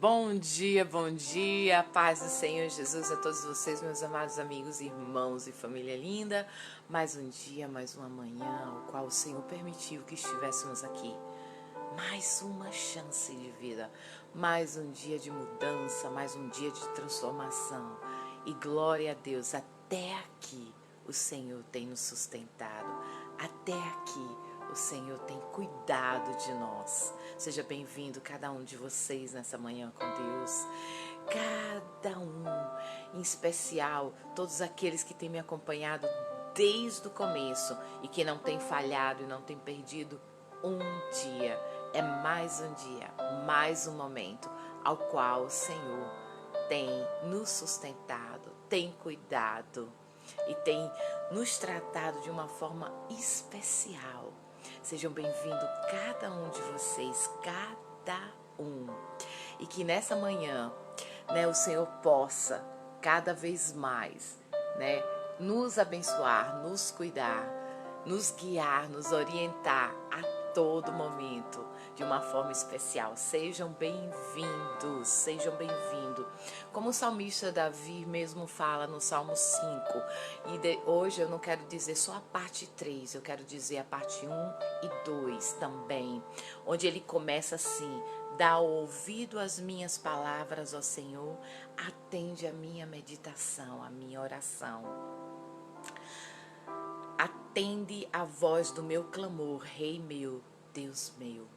Bom dia, paz do Senhor Jesus a todos vocês, meus amados amigos, irmãos e família linda. Mais um dia, mais uma manhã, o qual o Senhor permitiu que estivéssemos aqui. Mais uma chance de vida, mais um dia de mudança, mais um dia de transformação. E glória a Deus, até aqui o Senhor tem nos sustentado, até aqui o Senhor tem cuidado de nós. Seja bem-vindo cada um de vocês nessa manhã com Deus. Cada um, em especial, todos aqueles que têm me acompanhado desde o começo e que não têm falhado e não têm perdido um dia. É mais um dia, mais um momento ao qual o Senhor tem nos sustentado, tem cuidado e tem nos tratado de uma forma especial. Sejam bem-vindos cada um de vocês, cada um. E que nessa manhã, o Senhor possa cada vez mais, nos abençoar, nos cuidar, nos guiar, nos orientar a todo momento de uma forma especial. Sejam bem-vindos, sejam bem-vindos. Como o salmista Davi mesmo fala no Salmo 5, hoje eu não quero dizer só a parte 3, eu quero dizer a parte 1 e 2 também, onde ele começa assim: dá ouvido às minhas palavras, ó Senhor, atende a minha meditação, a minha oração. Atende a voz do meu clamor, Rei meu, Deus meu,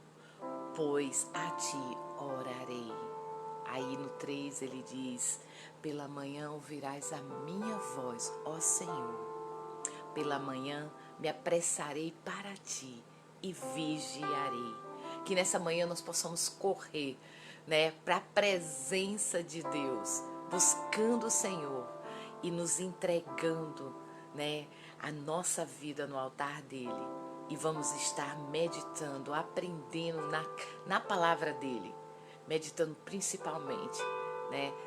pois a ti orarei. Aí no 3 ele diz: pela manhã ouvirás a minha voz, ó Senhor. Pela manhã me apressarei para ti e vigiarei. Que nessa manhã nós possamos correr, para a presença de Deus, buscando o Senhor e nos entregando, a nossa vida no altar dele. E vamos estar meditando, aprendendo na palavra dele, meditando principalmente,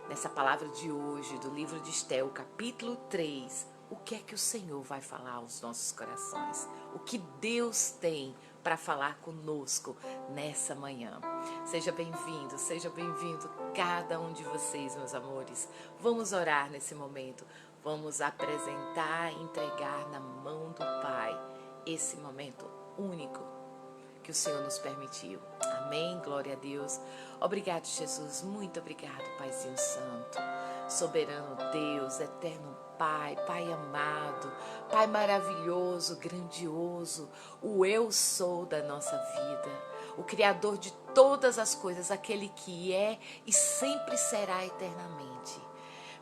nessa palavra de hoje, do livro de Esté, o capítulo 3, o que é que o Senhor vai falar aos nossos corações, o que Deus tem para falar conosco nessa manhã. Seja bem-vindo cada um de vocês, meus amores. Vamos orar nesse momento, vamos apresentar e entregar na mão do Pai esse momento único que o Senhor nos permitiu. Amém, glória a Deus. Obrigado, Jesus, muito obrigado, Paizinho Santo, soberano Deus, eterno Pai, Pai amado, Pai maravilhoso, grandioso, o eu sou da nossa vida, o Criador de todas as coisas, aquele que é e sempre será eternamente.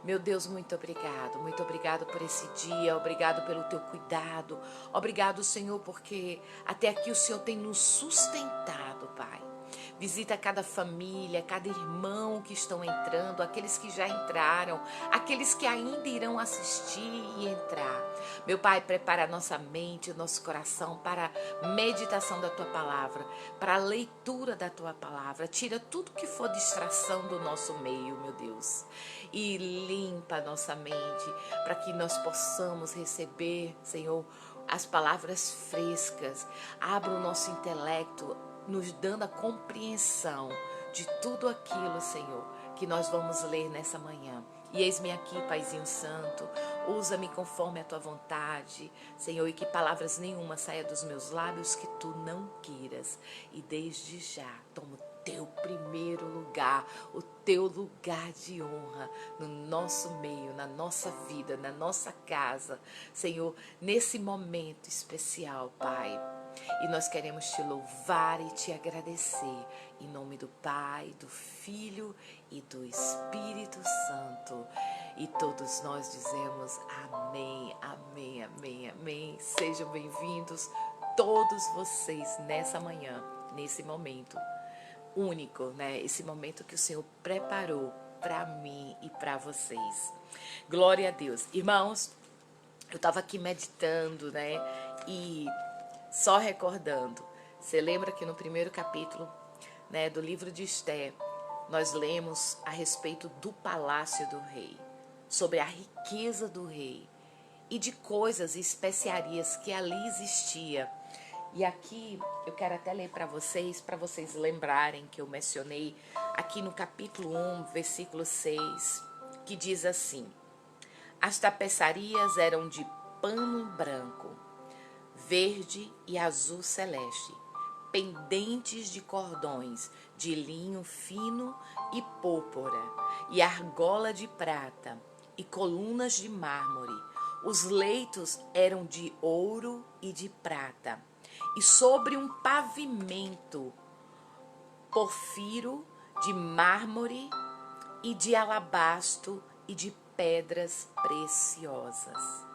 Meu Deus, muito obrigado por esse dia, obrigado pelo teu cuidado, obrigado, Senhor, porque até aqui o Senhor tem nos sustentado, Pai. Visita cada família, cada irmão que estão entrando, aqueles que já entraram, aqueles que ainda irão assistir e entrar. Meu Pai, prepara a nossa mente, o nosso coração para a meditação da Tua Palavra, para a leitura da Tua Palavra. Tira tudo que for distração do nosso meio, meu Deus, e limpa a nossa mente para que nós possamos receber, Senhor, as palavras frescas. Abra o nosso intelecto, nos dando a compreensão de tudo aquilo, Senhor, que nós vamos ler nessa manhã. E eis-me aqui, Paizinho Santo, usa-me conforme a Tua vontade, Senhor, e que palavras nenhuma saia dos meus lábios que Tu não queiras. E desde já, toma o Teu primeiro lugar, o Teu lugar de honra no nosso meio, na nossa vida, na nossa casa, Senhor, nesse momento especial, Pai. E nós queremos Te louvar e Te agradecer, em nome do Pai, do Filho e do Espírito Santo. E todos nós dizemos amém, amém, amém, amém. Sejam bem-vindos todos vocês nessa manhã, nesse momento único, esse momento que o Senhor preparou para mim e para vocês. Glória a Deus. Irmãos, eu estava aqui meditando, e só recordando. Você lembra que no primeiro capítulo, do livro de Esté, nós lemos a respeito do palácio do rei, sobre a riqueza do rei e de coisas e especiarias que ali existia E aqui eu quero até ler para vocês lembrarem que eu mencionei aqui no capítulo 1, versículo 6, que diz assim: as tapeçarias eram de pano branco, verde e azul celeste, pendentes de cordões de linho fino e púrpura, e argola de prata, e colunas de mármore. Os leitos eram de ouro e de prata, e sobre um pavimento porfiro de mármore e de alabastro e de pedras preciosas.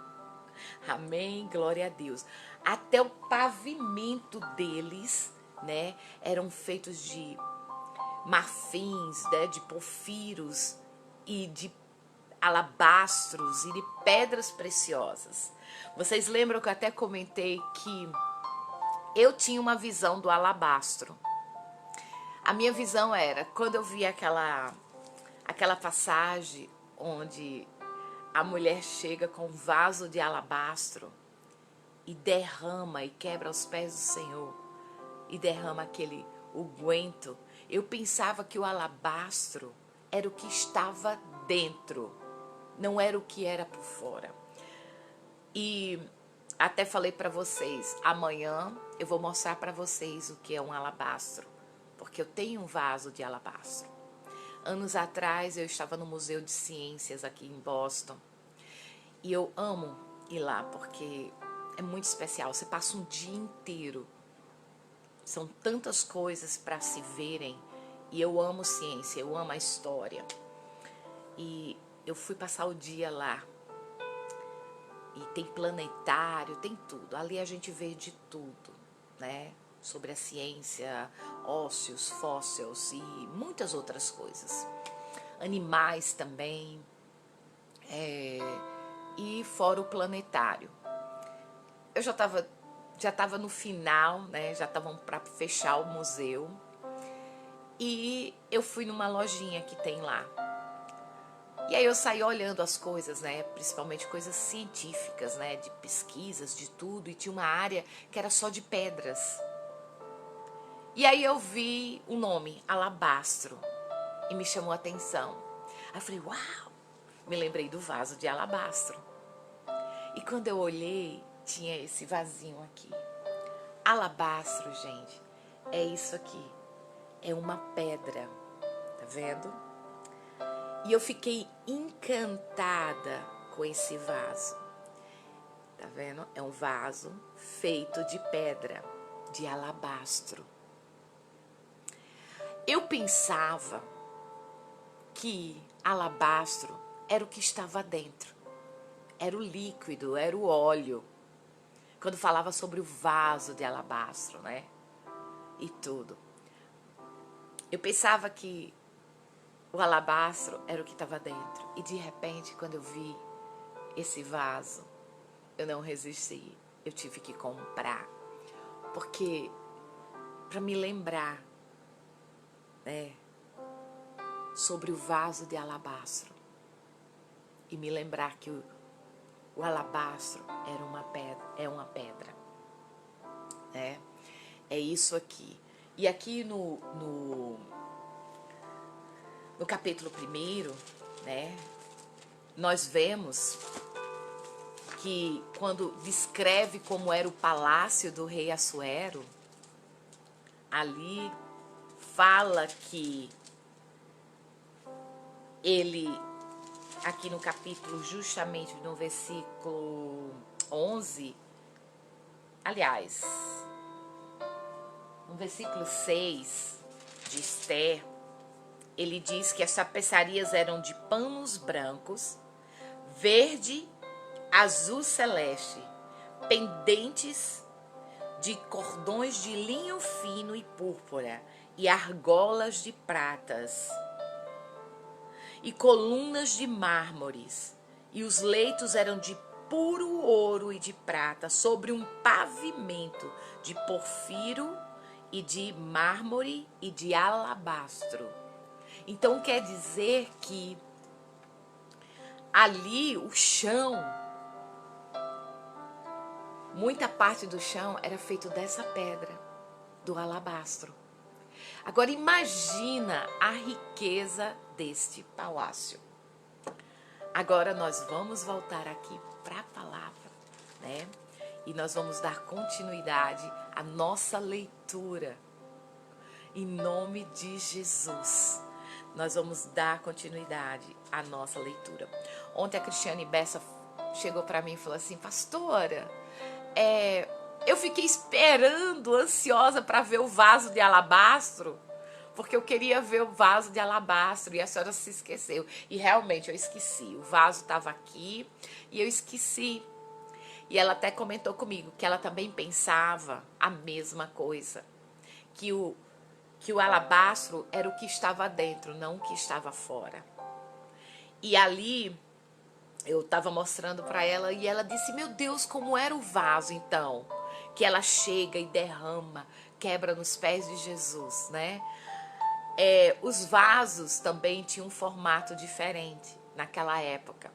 Amém, glória a Deus. Até o pavimento deles, né, eram feitos de marfins, né, de porfiros e de alabastros e de pedras preciosas. Vocês lembram que eu até comentei que eu tinha uma visão do alabastro. A minha visão era, quando eu vi aquela passagem onde a mulher chega com um vaso de alabastro e derrama e quebra aos pés do Senhor e derrama aquele unguento, eu pensava que o alabastro era o que estava dentro, não era o que era por fora. E até falei para vocês, amanhã eu vou mostrar para vocês o que é um alabastro, porque eu tenho um vaso de alabastro. Anos atrás eu estava no Museu de Ciências aqui em Boston e eu amo ir lá porque é muito especial. Você passa um dia inteiro, são tantas coisas para se verem e eu amo ciência, eu amo a história. E eu fui passar o dia lá e tem planetário, tem tudo. Ali a gente vê de tudo, né? Sobre a ciência, ósseos, fósseis e muitas outras coisas. Animais também, e fora o planetário. Eu já estava no final, né? Já estavam para fechar o museu e eu fui numa lojinha que tem lá. E aí eu saí olhando as coisas, né? Principalmente coisas científicas, né? De pesquisas, de tudo. E tinha uma área que era só de pedras. E aí eu vi o nome, alabastro, e me chamou a atenção. Aí eu falei, uau! Me lembrei do vaso de alabastro. E quando eu olhei, tinha esse vasinho aqui. Alabastro, gente, é isso aqui. É uma pedra, tá vendo? E eu fiquei encantada com esse vaso. Tá vendo? É um vaso feito de pedra, de alabastro. Eu pensava que alabastro era o que estava dentro. Era o líquido, era o óleo. Quando falava sobre o vaso de alabastro, né? E tudo. Eu pensava que o alabastro era o que estava dentro. E de repente, quando eu vi esse vaso, eu não resisti. Eu tive que comprar. Porque, para me lembrar, né? Sobre o vaso de alabastro. E me lembrar que o alabastro era uma pedra. Né? É isso aqui. E aqui no capítulo 1, né, nós vemos que quando descreve como era o palácio do rei Assuero, ali fala que ele, aqui no capítulo, justamente no versículo 11, aliás, no versículo 6 de Esther, ele diz que as tapeçarias eram de panos brancos, verde, azul celeste, pendentes de cordões de linho fino e púrpura, e argolas de pratas, e colunas de mármores, e os leitos eram de puro ouro e de prata, sobre um pavimento de porfiro e de mármore e de alabastro. Então quer dizer que ali o chão Muita parte do chão era feito dessa pedra, do alabastro. Agora imagina a riqueza deste palácio. Agora nós vamos voltar aqui para a palavra, né? E nós vamos dar continuidade à nossa leitura. Em nome de Jesus, nós vamos dar continuidade à nossa leitura. Ontem a Cristiane Bessa chegou para mim e falou assim: pastora, eu fiquei esperando, ansiosa para ver o vaso de alabastro, porque eu queria ver o vaso de alabastro e a senhora se esqueceu. E realmente eu esqueci, o vaso estava aqui e eu esqueci. E ela até comentou comigo que ela também pensava a mesma coisa, que o alabastro era o que estava dentro, não o que estava fora. E ali eu estava mostrando para ela e ela disse: meu Deus, como era o vaso então, que ela chega e derrama, quebra nos pés de Jesus, né? Os vasos também tinham um formato diferente naquela época,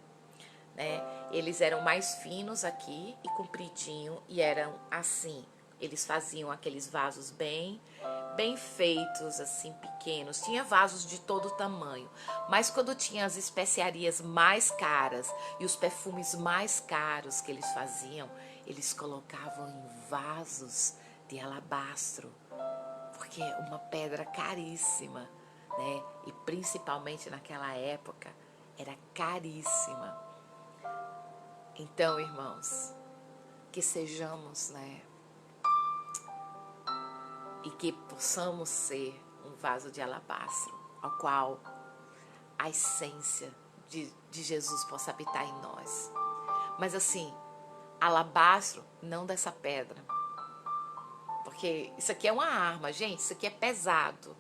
né? Eles eram mais finos aqui e compridinho e eram assim. Eles faziam aqueles vasos bem feitos, assim, pequenos. Tinha vasos de todo tamanho. Mas quando tinha as especiarias mais caras e os perfumes mais caros que eles faziam, eles colocavam em vasos de alabastro, porque é uma pedra caríssima, né? E principalmente naquela época era caríssima. Então, irmãos, que sejamos, né? E que possamos ser um vaso de alabastro, ao qual a essência de Jesus possa habitar em nós. Mas assim, alabastro, não dessa pedra. Porque isso aqui é uma arma, gente, isso aqui é pesado.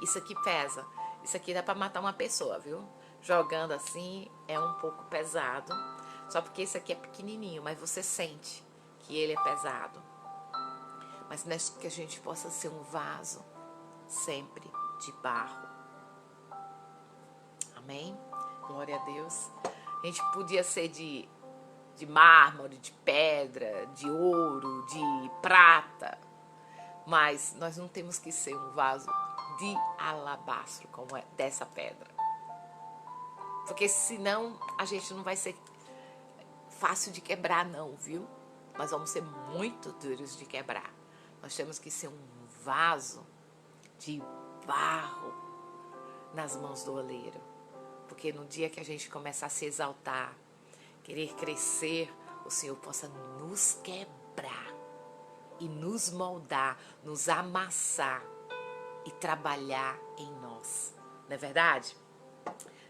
Isso aqui pesa. Isso aqui dá para matar uma pessoa, viu? Jogando assim é um pouco pesado. Só porque esse aqui é pequenininho, mas você sente que ele é pesado. Mas nessa que a gente possa ser um vaso sempre de barro. Amém? Glória a Deus. A gente podia ser de mármore, de pedra, de ouro, de prata. Mas nós não temos que ser um vaso de alabastro, como é dessa pedra. Porque senão a gente não vai ser fácil de quebrar não, viu? Nós vamos ser muito duros de quebrar. Nós temos que ser um vaso de barro nas mãos do oleiro. Porque no dia que a gente começar a se exaltar, querer crescer, o Senhor possa nos quebrar e nos moldar, nos amassar e trabalhar em nós. Não é verdade?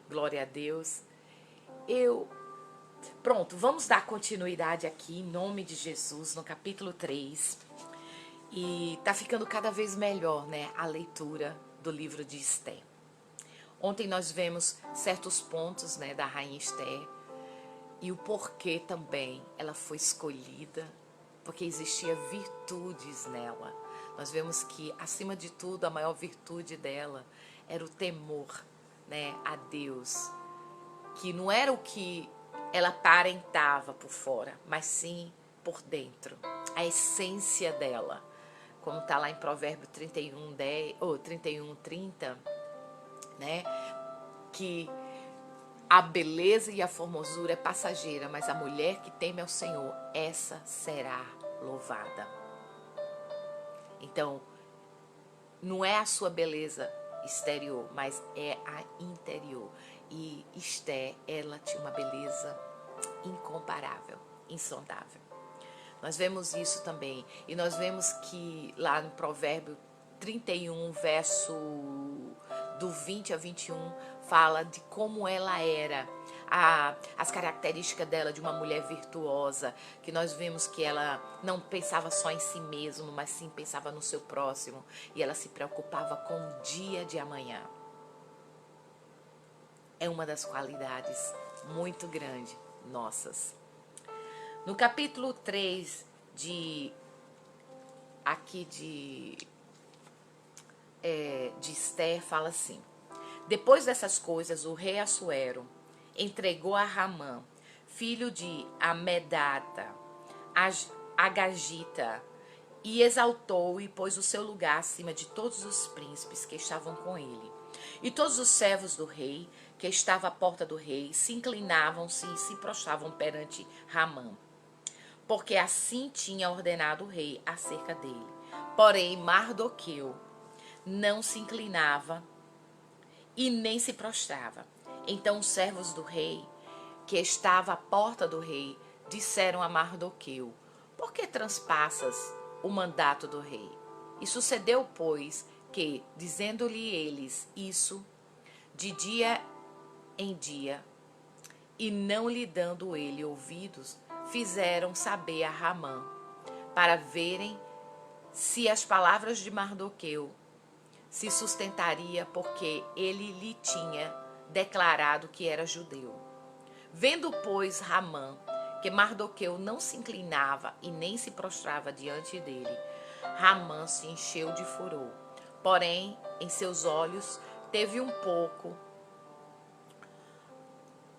Glória a Deus. Pronto, vamos dar continuidade aqui, em nome de Jesus, no capítulo 3. E tá ficando cada vez melhor, né, a leitura do livro de Esther. Ontem nós vemos certos pontos, né, da rainha Esther e o porquê também ela foi escolhida, porque existia virtudes nela. Nós vemos que, acima de tudo, a maior virtude dela era o temor, né, a Deus, que não era o que ela aparentava por fora, mas sim por dentro, a essência dela. Como está lá em Provérbio 31:30, né? Que a beleza e a formosura é passageira, mas a mulher que teme ao Senhor, essa será louvada. Então, não é a sua beleza exterior, mas é a interior. E Esther, ela tinha uma beleza incomparável, insondável. Nós vemos isso também. E nós vemos que lá no Provérbio 31, verso do 20 a 21, fala de como ela era, as características dela de uma mulher virtuosa, que nós vemos que ela não pensava só em si mesma, mas sim pensava no seu próximo. E ela se preocupava com o dia de amanhã. É uma das qualidades muito grandes nossas. No capítulo 3 de Esther, fala assim: depois dessas coisas, o rei Assuero entregou a Ramã, filho de Amedata, Agagita e exaltou e pôs o seu lugar acima de todos os príncipes que estavam com ele. E todos os servos do rei, que estavam à porta do rei, se inclinavam-se e se prostravam perante Ramã, porque assim tinha ordenado o rei acerca dele. Porém, Mardoqueu não se inclinava e nem se prostrava. Então os servos do rei, que estavam à porta do rei, disseram a Mardoqueu: por que transpassas o mandato do rei? E sucedeu, pois, que, dizendo-lhe eles isso de dia em dia, e não lhe dando ele ouvidos, fizeram saber a Ramã, para verem se as palavras de Mardoqueu se sustentaria, porque ele lhe tinha declarado que era judeu. Vendo, pois, Ramã que Mardoqueu não se inclinava e nem se prostrava diante dele, Ramã se encheu de furor. Porém, em seus olhos teve um pouco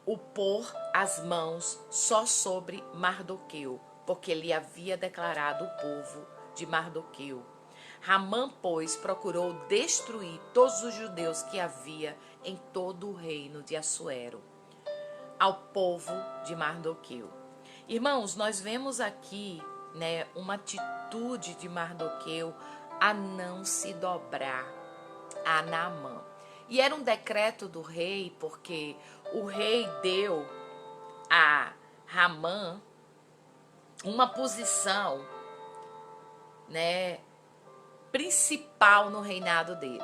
o pôr as mãos só sobre Mardoqueu, porque lhe havia declarado o povo de Mardoqueu. Ramã, pois, procurou destruir todos os judeus que havia em todo o reino de Assuero, ao povo de Mardoqueu. Irmãos, nós vemos aqui, né, uma atitude de Mardoqueu a não se dobrar a Naamã. E era um decreto do rei, porque o rei deu a Ramã uma posição, né, principal no reinado dele.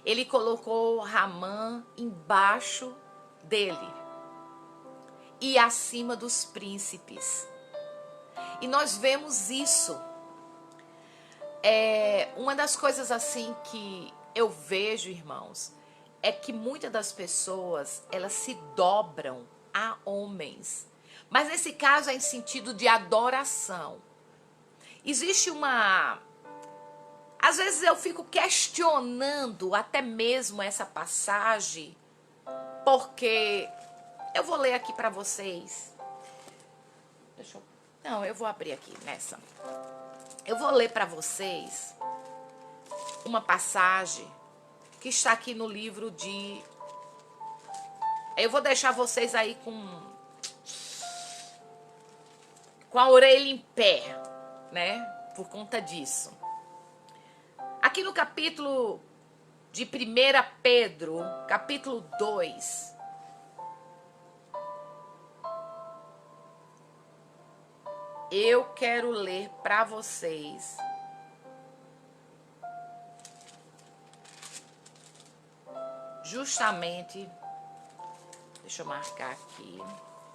Ele colocou Ramã embaixo dele e acima dos príncipes. E nós vemos isso. Uma das coisas assim que eu vejo, irmãos, é que muitas das pessoas, elas se dobram a homens. Mas nesse caso é em sentido de adoração. Existe uma... Às vezes eu fico questionando até mesmo essa passagem, porque eu vou ler aqui para vocês. Não, eu vou abrir aqui nessa. Eu vou ler para vocês uma passagem que está aqui no livro de... Eu vou deixar vocês aí com a orelha em pé, né? Por conta disso. Aqui no capítulo de 1 Pedro, capítulo 2. Eu quero ler para vocês justamente, deixa eu marcar aqui,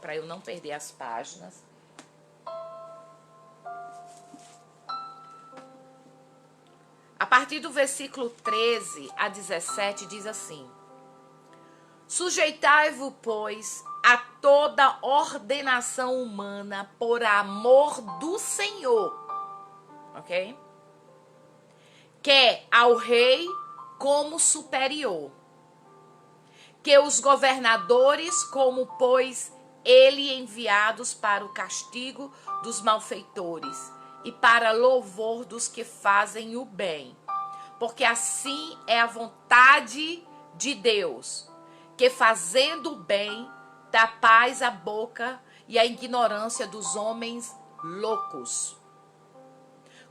para eu não perder as páginas. A partir do versículo 13 a 17 diz assim: sujeitai-vos, pois, a toda ordenação humana por amor do Senhor, ok? Que ao rei como superior, que os governadores como, pois, ele enviados para o castigo dos malfeitores e para louvor dos que fazem o bem, porque assim é a vontade de Deus, que fazendo o bem dá paz à boca e à ignorância dos homens loucos,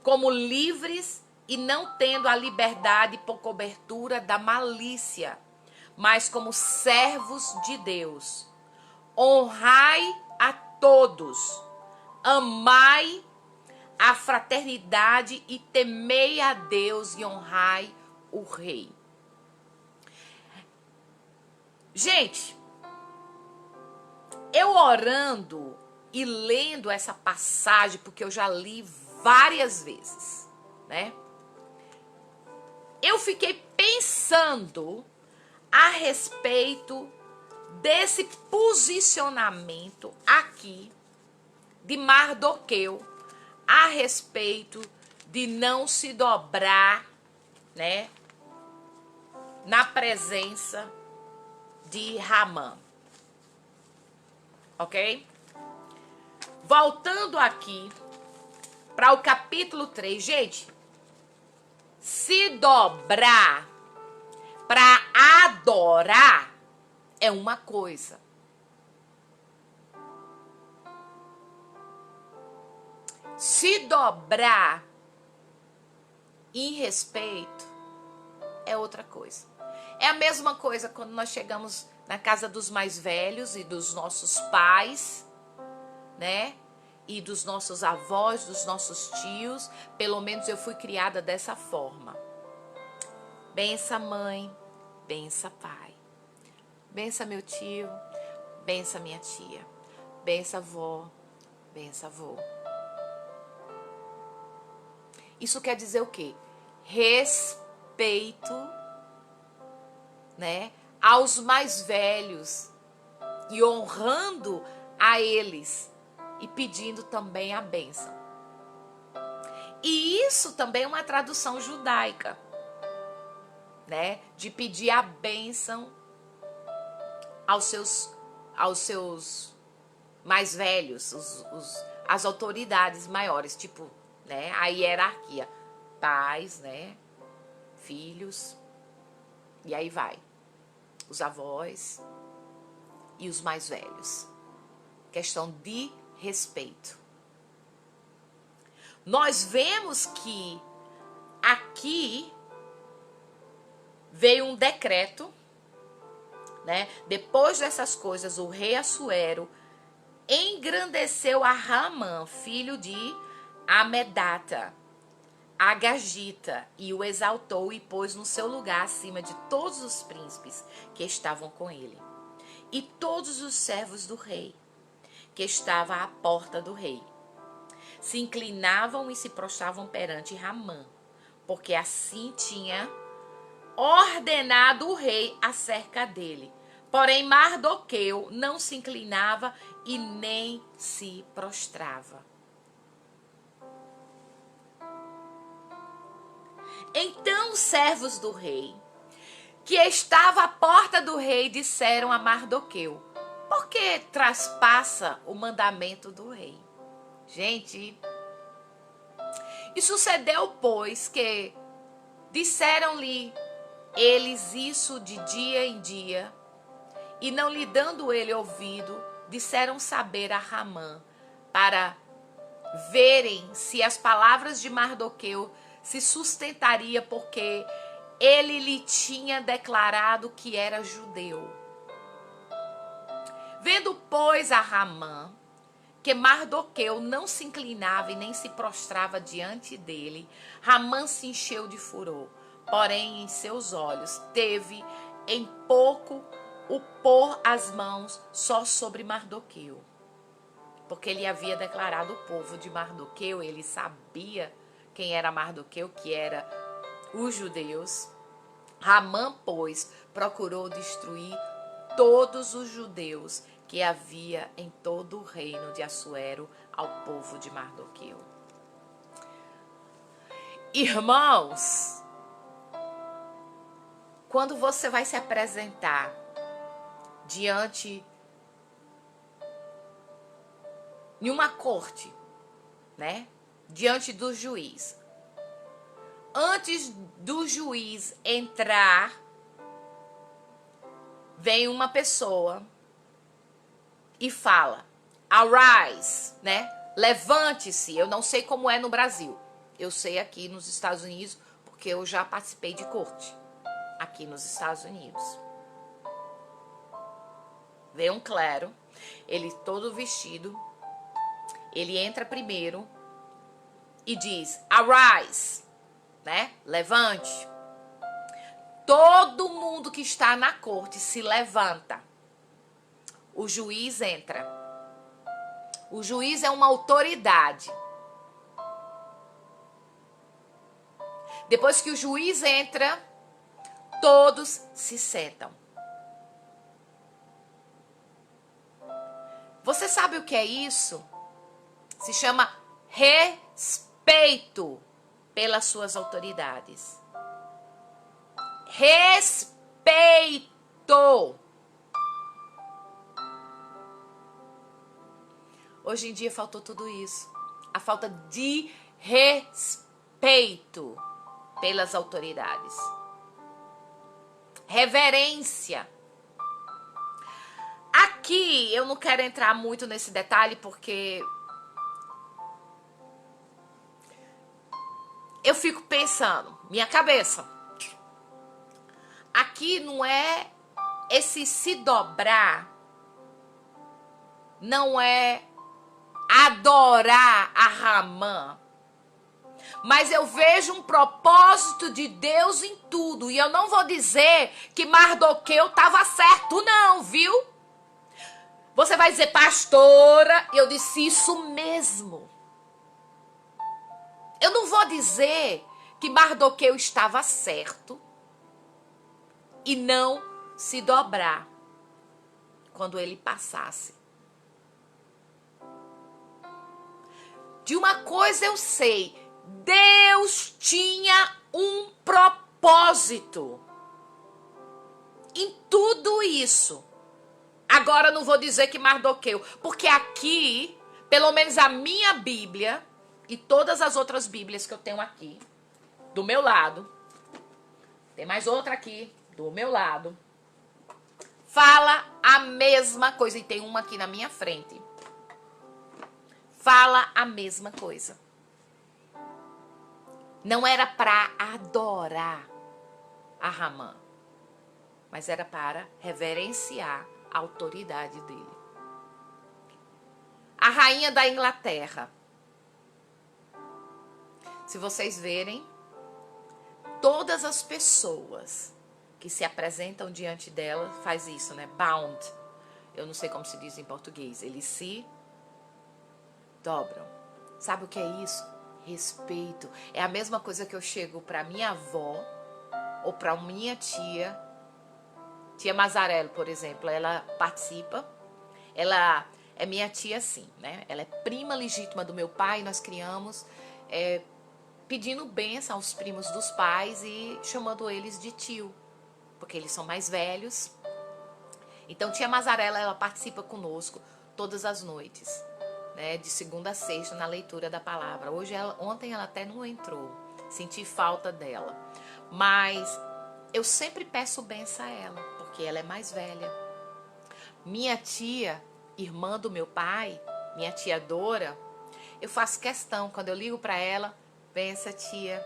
como livres e não tendo a liberdade por cobertura da malícia, mas como servos de Deus. Honrai a todos, amai a fraternidade e temei a Deus e honrai o rei. Gente, eu orando e lendo essa passagem, porque eu já li várias vezes, né? Eu fiquei pensando a respeito desse posicionamento aqui de Mardoqueu, a respeito de não se dobrar, né, na presença de Ramã. Ok? Voltando aqui para o capítulo 3. Gente, se dobrar para adorar é uma coisa. Se dobrar em respeito é outra coisa. É a mesma coisa quando nós chegamos na casa dos mais velhos e dos nossos pais, né? E dos nossos avós, dos nossos tios. Pelo menos eu fui criada dessa forma. Bença mãe, bença pai. Bença meu tio, bença minha tia. Bença avó, bença avô. Isso quer dizer o quê? Respeito, né, aos mais velhos e honrando a eles e pedindo também a bênção. E isso também é uma tradução judaica, né, de pedir a bênção aos seus mais velhos, as autoridades maiores, tipo, né, a hierarquia, pais, né, filhos, e aí vai, os avós e os mais velhos. Questão de respeito. Nós vemos que aqui veio um decreto, né? Depois dessas coisas, o rei Assuero engrandeceu a Ramã, filho de Amedata, Agagita, e o exaltou e pôs no seu lugar acima de todos os príncipes que estavam com ele, e todos os servos do rei, que estavam à porta do rei, se inclinavam e se prostravam perante Ramã, porque assim tinha ordenado o rei acerca dele. Porém, Mardoqueu não se inclinava e nem se prostrava. Então os servos do rei, que estavam à porta do rei, disseram a Mardoqueu: por que traspassa o mandamento do rei? Gente, e sucedeu, pois, que disseram-lhe eles isso de dia em dia, e não lhe dando ele ouvido, disseram saber a Ramã, para verem se as palavras de Mardoqueu se sustentaria, porque ele lhe tinha declarado que era judeu. Vendo, pois, a Ramã que Mardoqueu não se inclinava e nem se prostrava diante dele, Ramã se encheu de furor. Porém, em seus olhos teve em pouco o pôr as mãos só sobre Mardoqueu, porque ele havia declarado o povo de Mardoqueu, ele sabia quem era Mardoqueu, que era os judeus. Ramã, pois, procurou destruir todos os judeus que havia em todo o reino de Assuero ao povo de Mardoqueu. Irmãos, quando você vai se apresentar diante de uma corte, né? Diante do juiz. Antes do juiz entrar, vem uma pessoa e fala: arise, né? Levante-se. Eu não sei como é no Brasil. Eu sei aqui nos Estados Unidos, porque eu já participei de corte aqui nos Estados Unidos. Vem um clero, ele todo vestido, ele entra primeiro e diz: arise, né? Levante. Todo mundo que está na corte se levanta. O juiz entra. O juiz é uma autoridade. Depois que o juiz entra, todos se sentam. Você sabe o que é isso? Se chama respeito pelas suas autoridades. Respeito. Hoje em dia faltou tudo isso. A falta de respeito pelas autoridades. Reverência. Aqui eu não quero entrar muito nesse detalhe porque eu fico pensando, minha cabeça. Aqui não é esse se dobrar, não é adorar a Ramã. Mas eu vejo um propósito de Deus em tudo. E eu não vou dizer que Mardoqueu estava certo, não, viu? Você vai dizer, pastora, eu disse isso mesmo. Eu não vou dizer que Mardoqueu estava certo e não se dobrar quando ele passasse. De uma coisa eu sei, Deus tinha um propósito em tudo isso. Agora eu não vou dizer que Mardoqueu, porque aqui, pelo menos a minha Bíblia e todas as outras Bíblias que eu tenho aqui, do meu lado, tem mais outra aqui, do meu lado, fala a mesma coisa. E tem uma aqui na minha frente. Fala a mesma coisa. Não era para adorar a Ramã, mas era para reverenciar a autoridade dele. A rainha da Inglaterra. Se vocês verem, todas as pessoas que se apresentam diante dela faz isso, né? Bound. Eu não sei como se diz em português. Eles se dobram. Sabe o que é isso? Respeito. É a mesma coisa que eu chego para minha avó ou para minha tia Mazarello, por exemplo. Ela participa. Ela é minha tia, sim, né? Ela é prima legítima do meu pai. Nós criamos pedindo bênção aos primos dos pais e chamando eles de tio, porque eles são mais velhos. Então, tia Mazarello, ela participa conosco todas as noites, né, de segunda a sexta, na leitura da palavra. Ontem ela até não entrou, senti falta dela. Mas eu sempre peço bênção a ela, porque ela é mais velha. Minha tia, irmã do meu pai, minha tia Dora, eu faço questão, quando eu ligo para ela, benção, tia.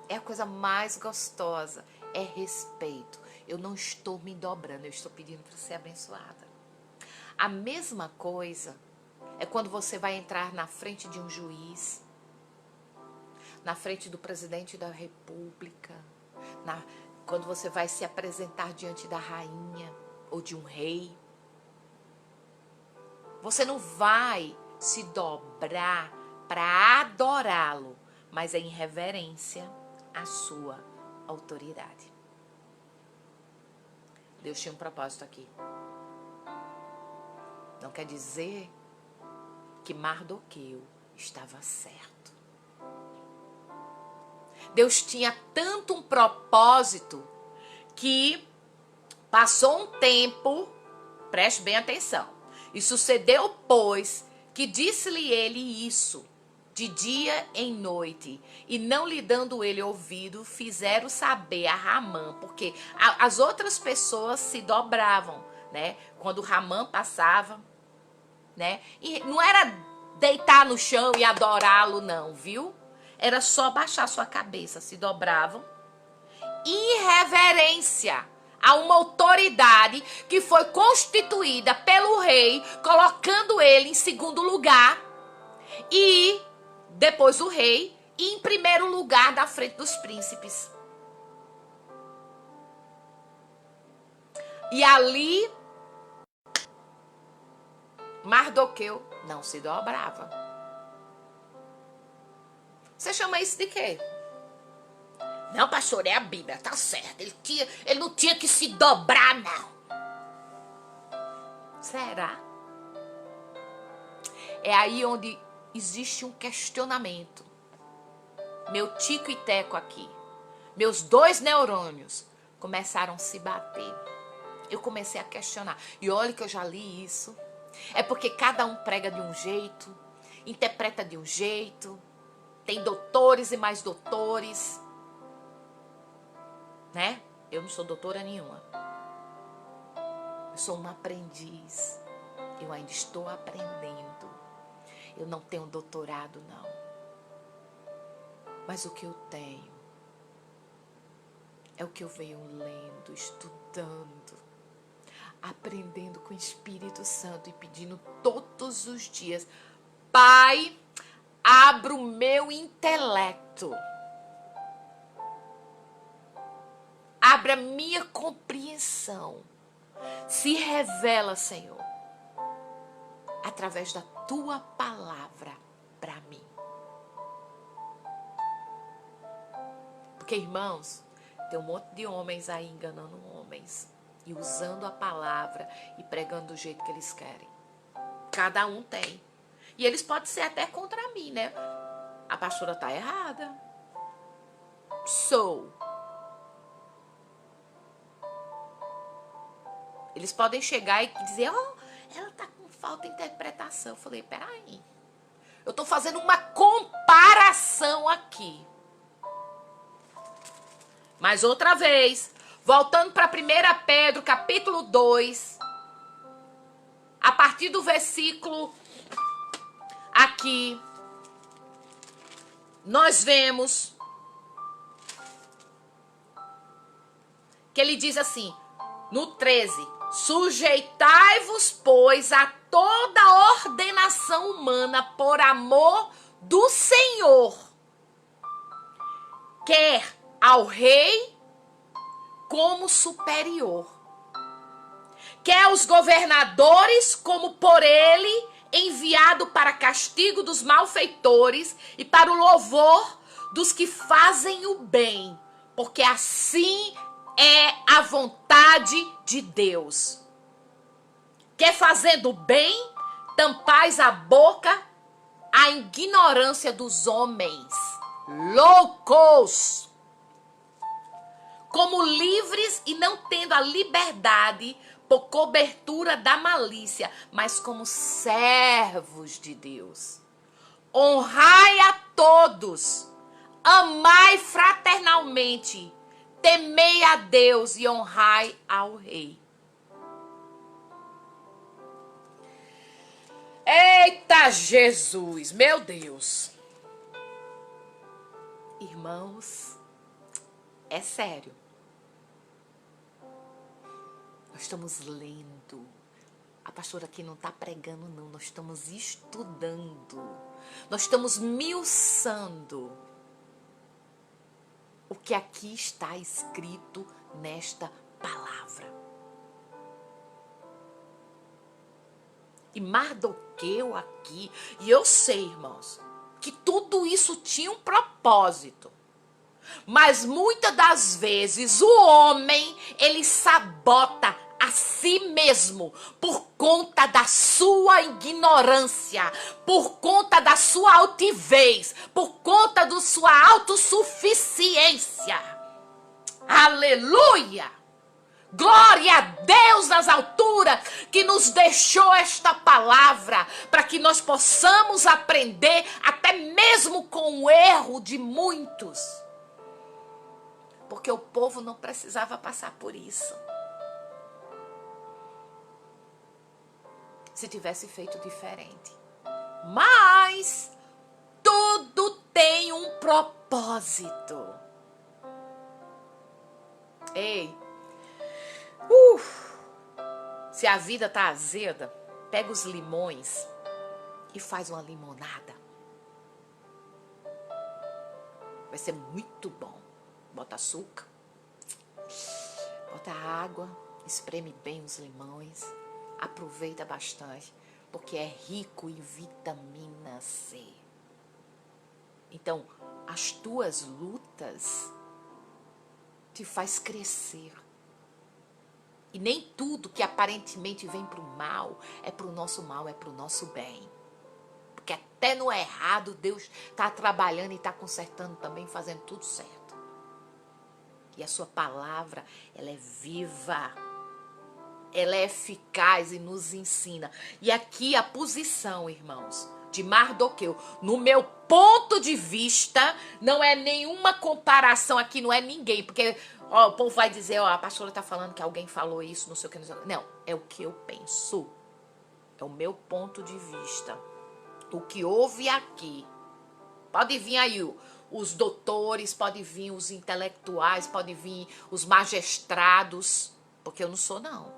É a coisa mais gostosa, é respeito. Eu não estou me dobrando, eu estou pedindo para ser abençoada. A mesma coisa é quando você vai entrar na frente de um juiz, na frente do presidente da república, quando você vai se apresentar diante da rainha ou de um rei. Você não vai se dobrar para adorá-lo, mas é em reverência à sua autoridade. Deus tinha um propósito aqui. Não quer dizer que Mardoqueu estava certo. Deus tinha tanto um propósito que passou um tempo, preste bem atenção, e sucedeu, pois, que disse-lhe ele isso, de dia em noite, e não lhe dando ele ouvido, fizeram saber a Ramã, porque as outras pessoas se dobravam, né? Quando Ramã passava, né? E não era deitar no chão e adorá-lo, não, viu? Era só baixar sua cabeça, se dobravam. Em reverência a uma autoridade que foi constituída pelo rei, colocando ele em segundo lugar, e depois o rei, e em primeiro lugar da frente dos príncipes. E ali, Mardoqueu não se dobrava. Você chama isso de quê? Não, pastor, é a Bíblia, tá certo. Ele não tinha que se dobrar, não. Será? É aí onde existe um questionamento. Meu tico e teco aqui, meus 2 neurônios começaram a se bater. Eu comecei a questionar. E olha que eu já li isso. É porque cada um prega de um jeito, interpreta de um jeito. Tem doutores e mais doutores, né? Eu não sou doutora nenhuma. Eu sou uma aprendiz. Eu ainda estou aprendendo. Eu não tenho doutorado, não. Mas o que eu tenho é o que eu venho lendo, estudando, aprendendo com o Espírito Santo e pedindo todos os dias: Pai, abra o meu intelecto. Abra a minha compreensão. Se revela, Senhor, através da tua palavra para mim. Porque, irmãos, tem um monte de homens aí enganando homens e usando a palavra e pregando do jeito que eles querem. Cada um tem. E eles podem ser até contra mim, né? A pastora tá errada. Eles podem chegar e dizer: ela tá com falta de interpretação. Eu falei: peraí. Eu tô fazendo uma comparação aqui. Mas outra vez, voltando para 1 Pedro, capítulo 2, a partir do versículo aqui, nós vemos que ele diz assim, no 13: sujeitai-vos, pois, a toda ordenação humana por amor do Senhor, quer ao rei como superior, quer aos governadores como por ele enviado para castigo dos malfeitores e para o louvor dos que fazem o bem, porque assim é a vontade de Deus. Quer fazendo o bem, tampais a boca à ignorância dos homens loucos, como livres e não tendo a liberdade por cobertura da malícia, mas como servos de Deus. Honrai a todos, amai fraternalmente, temei a Deus e honrai ao rei. Eita Jesus, meu Deus. Irmãos, é sério. Nós estamos lendo. A pastora aqui não está pregando, não. Nós estamos estudando. Nós estamos miuçando o que aqui está escrito nesta palavra. E Mardoqueu aqui, e eu sei, irmãos, que tudo isso tinha um propósito. Mas muitas das vezes o homem, ele sabota a si mesmo por conta da sua ignorância, por conta da sua altivez, por conta da sua autossuficiência. Aleluia! Glória a Deus nas alturas que nos deixou esta palavra para que nós possamos aprender até mesmo com o erro de muitos. Porque o povo não precisava passar por isso. Se tivesse feito diferente. Mas tudo tem um propósito. Ei, se a vida tá azeda, pega os limões e faz uma limonada. Vai ser muito bom. Bota açúcar, bota água, espreme bem os limões, aproveita bastante, porque é rico em vitamina C. Então, as tuas lutas te faz crescer. E nem tudo que aparentemente vem para o mal é para o nosso mal, é para o nosso bem. Porque até no errado Deus está trabalhando e está consertando também, fazendo tudo certo. E a sua palavra, ela é viva, ela é eficaz e nos ensina. E aqui a posição, irmãos, de Mardoqueu. No meu ponto de vista, não é nenhuma comparação aqui, não é ninguém. Porque ó, o povo vai dizer, ó, a pastora tá falando que alguém falou isso, não sei o que. Não sei o que. Não, é o que eu penso. É o meu ponto de vista. O que houve aqui. Pode vir aí os doutores, pode vir os intelectuais, pode vir os magistrados. Porque eu não sou, não.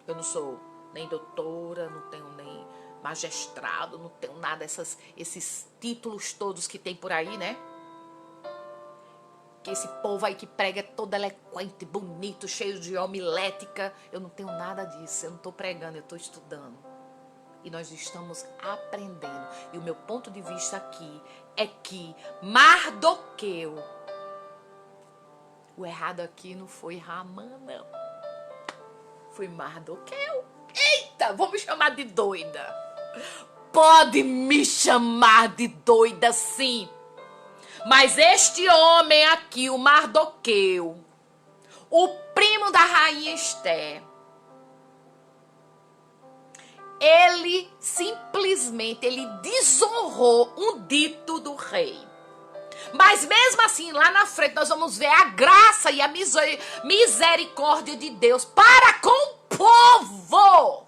Eu não sou nem doutora, não tenho nem magistrado, não tenho nada, esses títulos todos que tem por aí, né? Que esse povo aí que prega é todo eloquente, bonito, cheio de homilética. Eu não tenho nada disso, eu não estou pregando, eu estou estudando. E nós estamos aprendendo. E o meu ponto de vista aqui é que Mardoqueu, o errado aqui não foi Ramã, não. Foi Mardoqueu. Eita, vou me chamar de doida. Pode me chamar de doida, sim. Mas este homem aqui, o Mardoqueu, o primo da rainha Esther, ele simplesmente, ele desonrou um dito do rei. Mas mesmo assim, lá na frente, nós vamos ver a graça e a misericórdia de Deus para com o povo.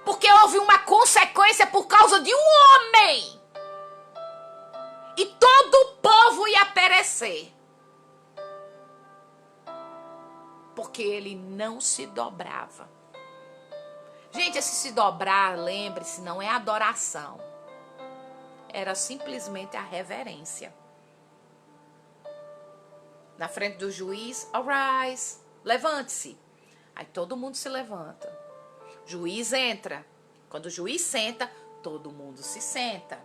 Porque houve uma consequência por causa de um homem. E todo o povo ia perecer. Porque ele não se dobrava. Gente, esse se dobrar, lembre-se, não é adoração. Era simplesmente a reverência. Na frente do juiz, arise, levante-se. Aí todo mundo se levanta. O juiz entra. Quando o juiz senta, todo mundo se senta.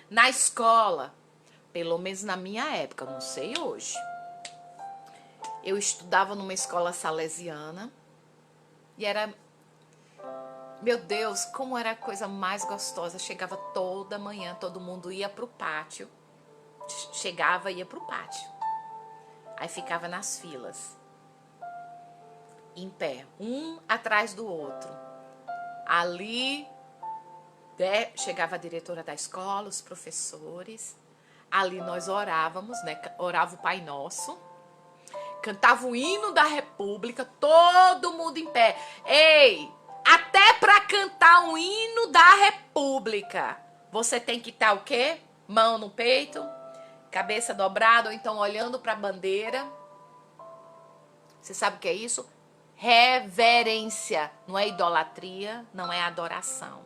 Na escola, pelo menos na minha época, não sei hoje, eu estudava numa escola salesiana e era, meu Deus, como era a coisa mais gostosa. Chegava toda manhã, todo mundo ia pro pátio, chegava e ia pro pátio. Aí ficava nas filas, em pé, um atrás do outro. Ali chegava a diretora da escola, os professores. Ali nós orávamos, né? Orava o Pai Nosso. Cantava o hino da República, todo mundo em pé. Ei, até para cantar um hino da República, você tem que estar o quê? Mão no peito, cabeça dobrada, ou então olhando para a bandeira. Você sabe o que é isso? Reverência. Não é idolatria, não é adoração.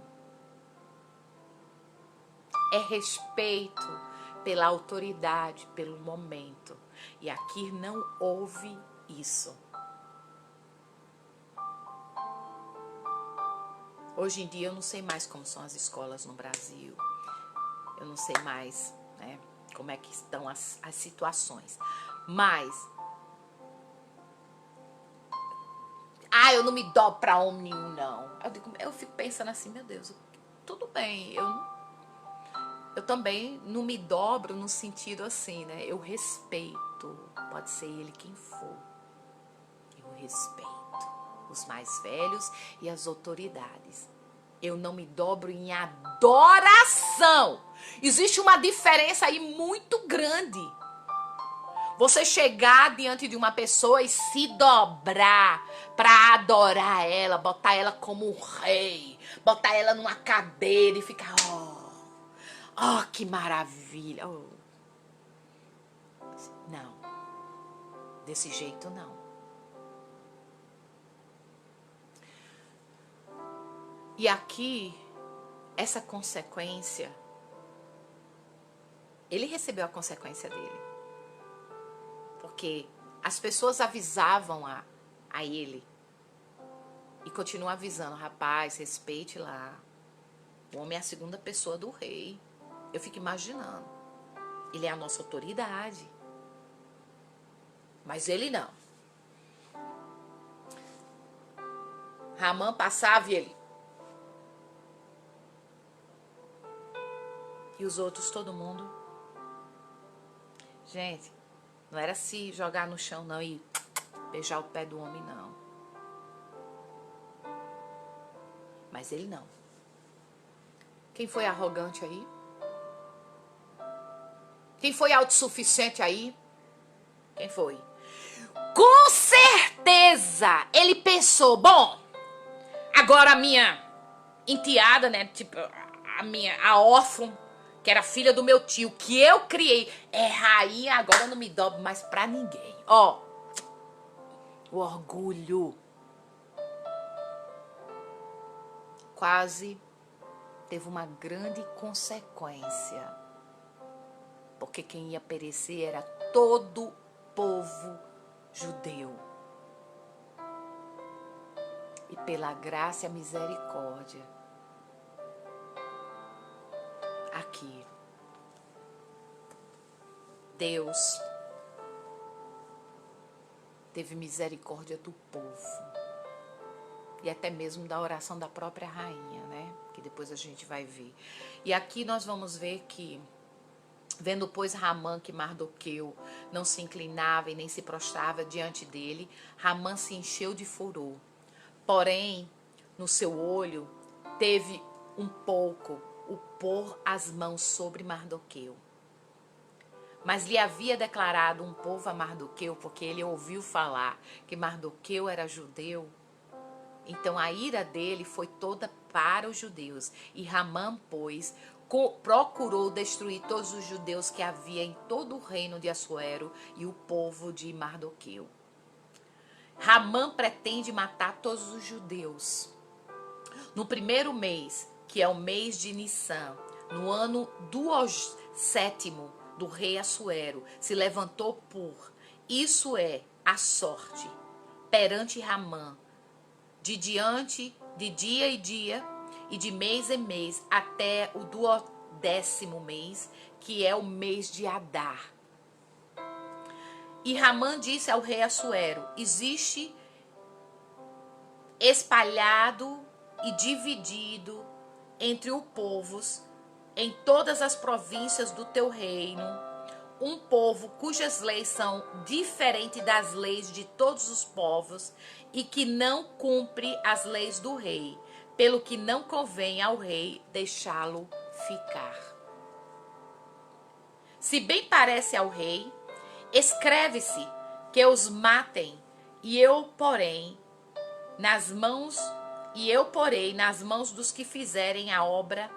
É respeito pela autoridade, pelo momento. E aqui não houve isso. Hoje em dia eu não sei mais como são as escolas no Brasil. Eu não sei mais, né, como é que estão as situações. Mas eu não me dobro pra homem nenhum, não. Eu fico pensando assim, meu Deus, tudo bem, eu também não me dobro no sentido assim, né? Eu respeito, pode ser ele quem for. Eu respeito os mais velhos e as autoridades. Eu não me dobro em adoração. Existe uma diferença aí muito grande. Você chegar diante de uma pessoa e se dobrar para adorar ela, botar ela como um rei, botar ela numa cadeira e ficar, oh, que maravilha. Oh. Não. Desse jeito, não. E aqui, essa consequência, ele recebeu a consequência dele. Porque as pessoas avisavam a ele. E continuam avisando, rapaz, respeite lá. O homem é a segunda pessoa do rei. Eu fico imaginando. Ele é a nossa autoridade. Mas ele não. Ramã passava e ele. E os outros, todo mundo. Gente, não era se jogar no chão não e beijar o pé do homem, não. Mas ele não. Quem foi arrogante aí? Quem foi autossuficiente aí? Quem foi? Com certeza ele pensou, bom, agora a minha enteada, né, tipo, a órfã, que era filha do meu tio, que eu criei, é rainha, agora eu não me dobro mais pra ninguém. Ó, o orgulho quase teve uma grande consequência, porque quem ia perecer era todo o povo judeu. E pela graça e a misericórdia, aqui, Deus teve misericórdia do povo. E até mesmo da oração da própria rainha, né? Que depois a gente vai ver. E aqui nós vamos ver que, vendo pois Ramã que Mardoqueu não se inclinava e nem se prostrava diante dele, Ramã se encheu de furor. Porém, no seu olho teve um pouco o pôr as mãos sobre Mardoqueu. Mas lhe havia declarado um povo a Mardoqueu, porque ele ouviu falar que Mardoqueu era judeu. Então a ira dele foi toda para os judeus. E Ramã, pois, procurou destruir todos os judeus que havia em todo o reino de Assuero e o povo de Mardoqueu. Ramã pretende matar todos os judeus. No primeiro mês, que é o mês de Nissan, no ano do 7º do rei Assuero, se levantou isso é, a sorte, perante Ramã, de dia e dia, e de mês em mês, até o 10º mês, que é o mês de Adar. E Ramã disse ao rei Assuero: existe espalhado e dividido entre os povos, em todas as províncias do teu reino, um povo cujas leis são diferentes das leis de todos os povos e que não cumpre as leis do rei, pelo que não convém ao rei deixá-lo ficar. Se bem parece ao rei, escreve-se que os matem, e eu porei nas mãos dos que fizerem a obra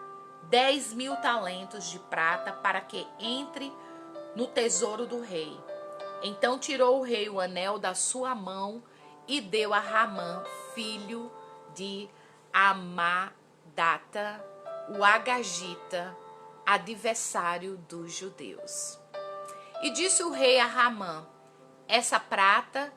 10.000 talentos de prata, para que entre no tesouro do rei. Então tirou o rei o anel da sua mão e deu a Ramã, filho de Amadata, o Agagita, adversário dos judeus. E disse o rei a Ramã: essa prata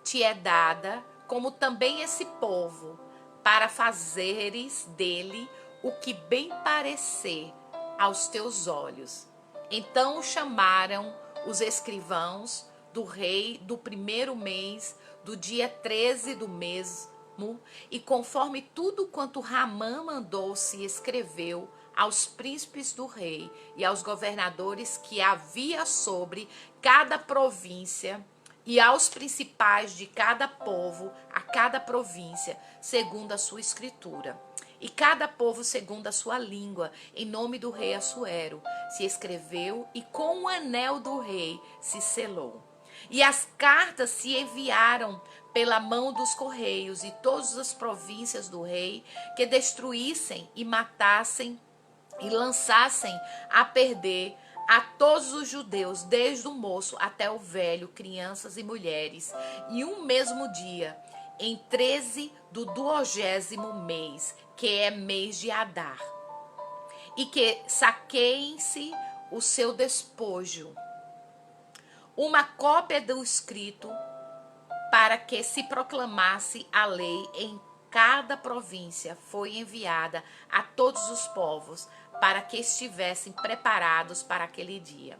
te é dada, como também esse povo, para fazeres dele o que bem parecer aos teus olhos. Então chamaram os escrivãos do rei do primeiro mês, do dia 13 do mesmo, e conforme tudo quanto Ramã mandou, se escreveu aos príncipes do rei e aos governadores que havia sobre cada província, e aos principais de cada povo, a cada província, segundo a sua escritura. E cada povo segundo a sua língua, em nome do rei Assuero, se escreveu, e com o anel do rei se selou. E as cartas se enviaram pela mão dos correios, e todas as províncias do rei que destruíssem e matassem e lançassem a perder a todos os judeus, desde o moço até o velho, crianças e mulheres, e um mesmo dia, em 13 do 20º mês, que é mês de Adar, e que saqueiem-se o seu despojo. Uma cópia do escrito, para que se proclamasse a lei em cada província, foi enviada a todos os povos, para que estivessem preparados para aquele dia.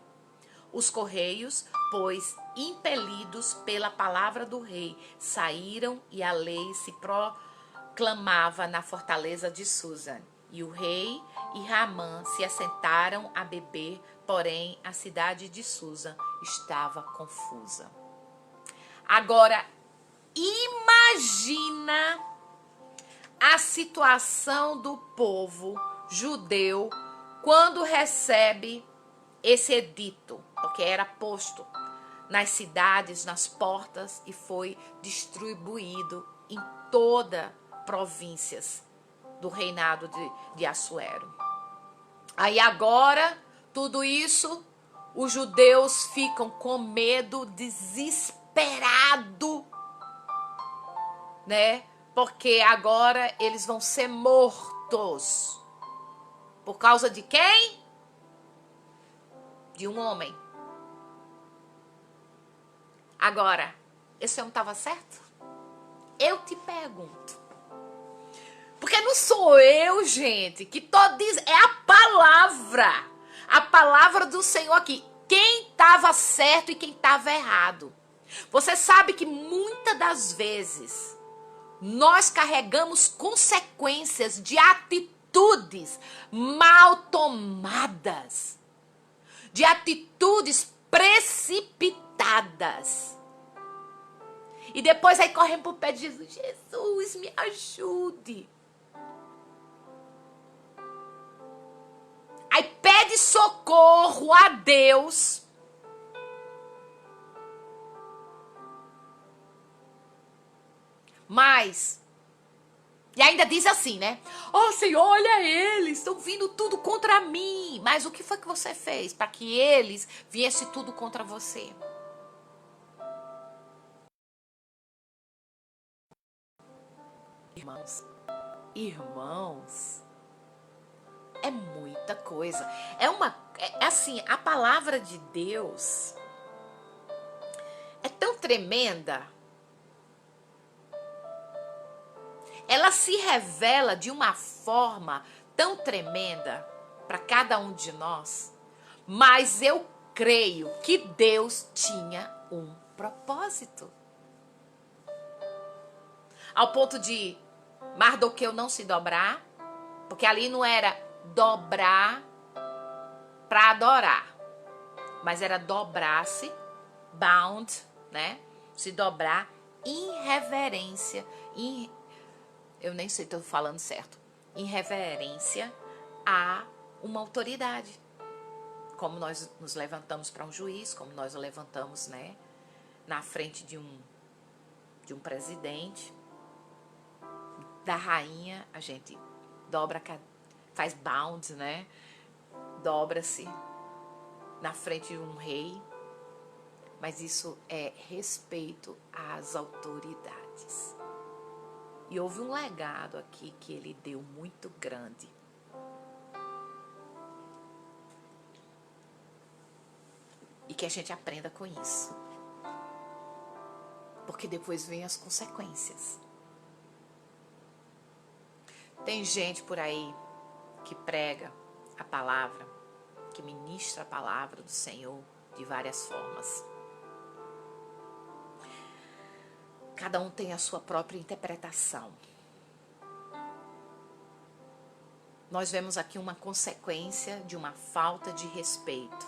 Os correios, pois, impelidos pela palavra do rei, saíram, e a lei se proclamava na fortaleza de Susa. E o rei e Ramã se assentaram a beber, porém a cidade de Susa estava confusa. Agora, imagina a situação do povo judeu quando recebe esse edito, porque era posto nas cidades, nas portas e foi distribuído em todas as províncias do reinado de Assuero. Aí agora, tudo isso, os judeus ficam com medo, desesperado, né? Porque agora eles vão ser mortos. Por causa de quem? De um homem. Agora, esse homem estava certo? Eu te pergunto. Porque não sou eu, gente, que tô dizendo. É a palavra do Senhor aqui. Quem estava certo e quem estava errado. Você sabe que muitas das vezes nós carregamos consequências de atitudes mal tomadas, de atitudes precipitadas. E depois aí corremos pro pé de Jesus. Jesus, me ajude. Aí pede socorro a Deus. Mas, e ainda diz assim, né? Oh, Senhor, olha eles, estão vindo tudo contra mim. Mas o que foi que você fez para que eles viessem tudo contra você? Irmãos, é muita coisa. É assim, a palavra de Deus é tão tremenda. Ela se revela de uma forma tão tremenda para cada um de nós. Mas eu creio que Deus tinha um propósito. Ao ponto de Mardoqueu não se dobrar, porque ali não era dobrar para adorar, mas era dobrar-se, bound, né? Se dobrar em reverência, eu nem sei se estou falando certo, em reverência a uma autoridade. Como nós nos levantamos para um juiz, como nós nos levantamos, né, na frente de um presidente, da rainha, a gente dobra, faz bound, né? Dobra-se na frente de um rei. Mas isso é respeito às autoridades. E houve um legado aqui que ele deu muito grande. E que a gente aprenda com isso. Porque depois vem as consequências. Tem gente por aí que prega a palavra, que ministra a palavra do Senhor de várias formas. Cada um tem a sua própria interpretação. Nós vemos aqui uma consequência de uma falta de respeito,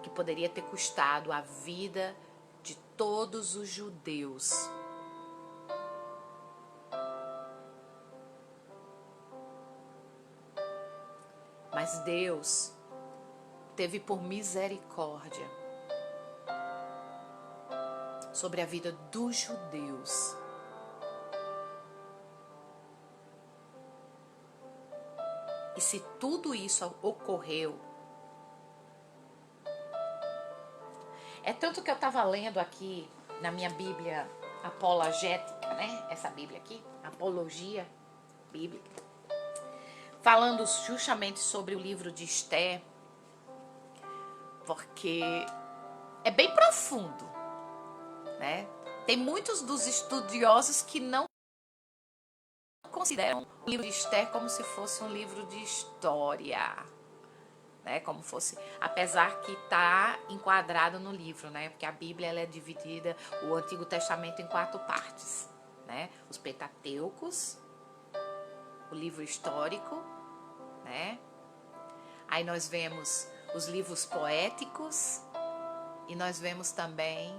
que poderia ter custado a vida de todos os judeus. Mas Deus teve por misericórdia sobre a vida dos judeus. E se tudo isso ocorreu, é tanto que eu estava lendo aqui na minha Bíblia apologética, né? Essa Bíblia aqui, Apologia Bíblica, falando justamente sobre o livro de Esther, porque é bem profundo, né? Tem muitos dos estudiosos que não consideram o livro de Esther como se fosse um livro de história, né? Como fosse, apesar que está enquadrado no livro, né? Porque a Bíblia ela é dividida, o Antigo Testamento, em 4 partes, né? Os Pentateucos, o livro histórico, né? Aí nós vemos os livros poéticos e nós vemos também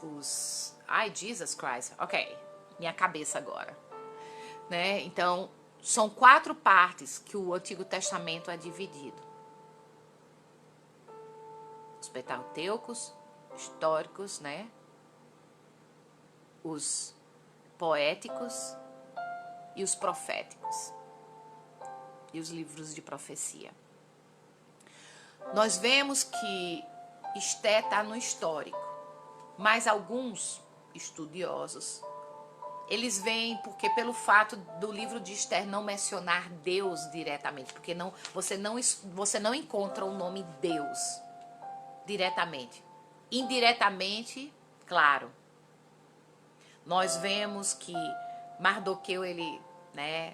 os... Jesus Christ, ok. minha cabeça agora, né? Então, são 4 partes que o Antigo Testamento é dividido. Os pentateucos, históricos, né? Os poéticos e os proféticos. E os livros de profecia. Nós vemos que Esté está no histórico, mas alguns estudiosos, eles veem porque pelo fato do livro de Esther não mencionar Deus diretamente, porque você não encontra o nome Deus diretamente. Indiretamente, claro. Nós vemos que Mardoqueu, ele, né,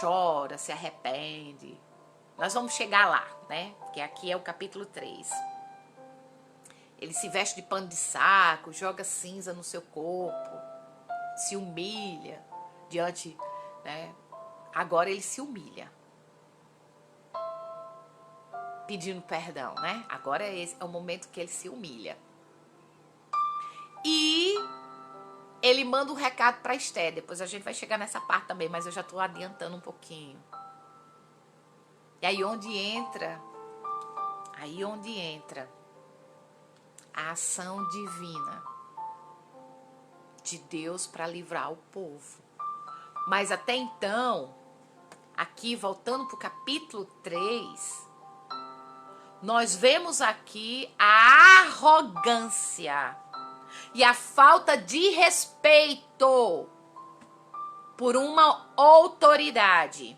chora, se arrepende. Nós vamos chegar lá, né? Porque aqui é o capítulo 3. Ele se veste de pano de saco, joga cinza no seu corpo, se humilha diante, né? Agora ele se humilha, pedindo perdão, né? Agora esse é o momento que ele se humilha. E ele manda um recado para Esté. Depois a gente vai chegar nessa parte também, mas eu já estou adiantando um pouquinho. E aí onde entra a ação divina de Deus para livrar o povo. Mas até então, aqui voltando para o capítulo 3, nós vemos aqui a arrogância e a falta de respeito por uma autoridade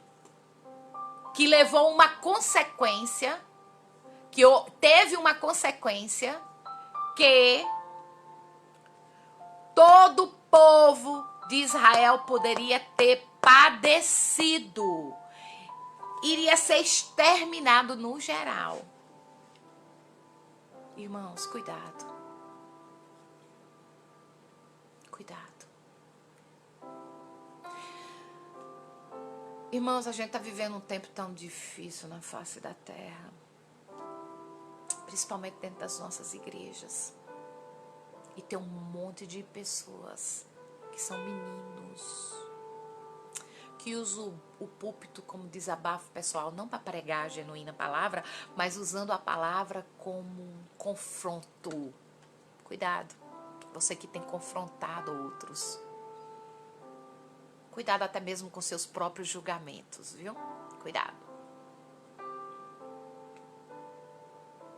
que levou uma consequência, que teve uma consequência que todo o povo de Israel poderia ter padecido. Iria ser exterminado no geral. Irmãos, cuidado. Cuidado. Irmãos, a gente está vivendo um tempo tão difícil na face da terra. Principalmente dentro das nossas igrejas. E tem um monte de pessoas que são meninos, que usam o púlpito como desabafo pessoal, não para pregar a genuína palavra, mas usando a palavra como um confronto. Cuidado, você que tem confrontado outros. Cuidado até mesmo com seus próprios julgamentos, viu? Cuidado.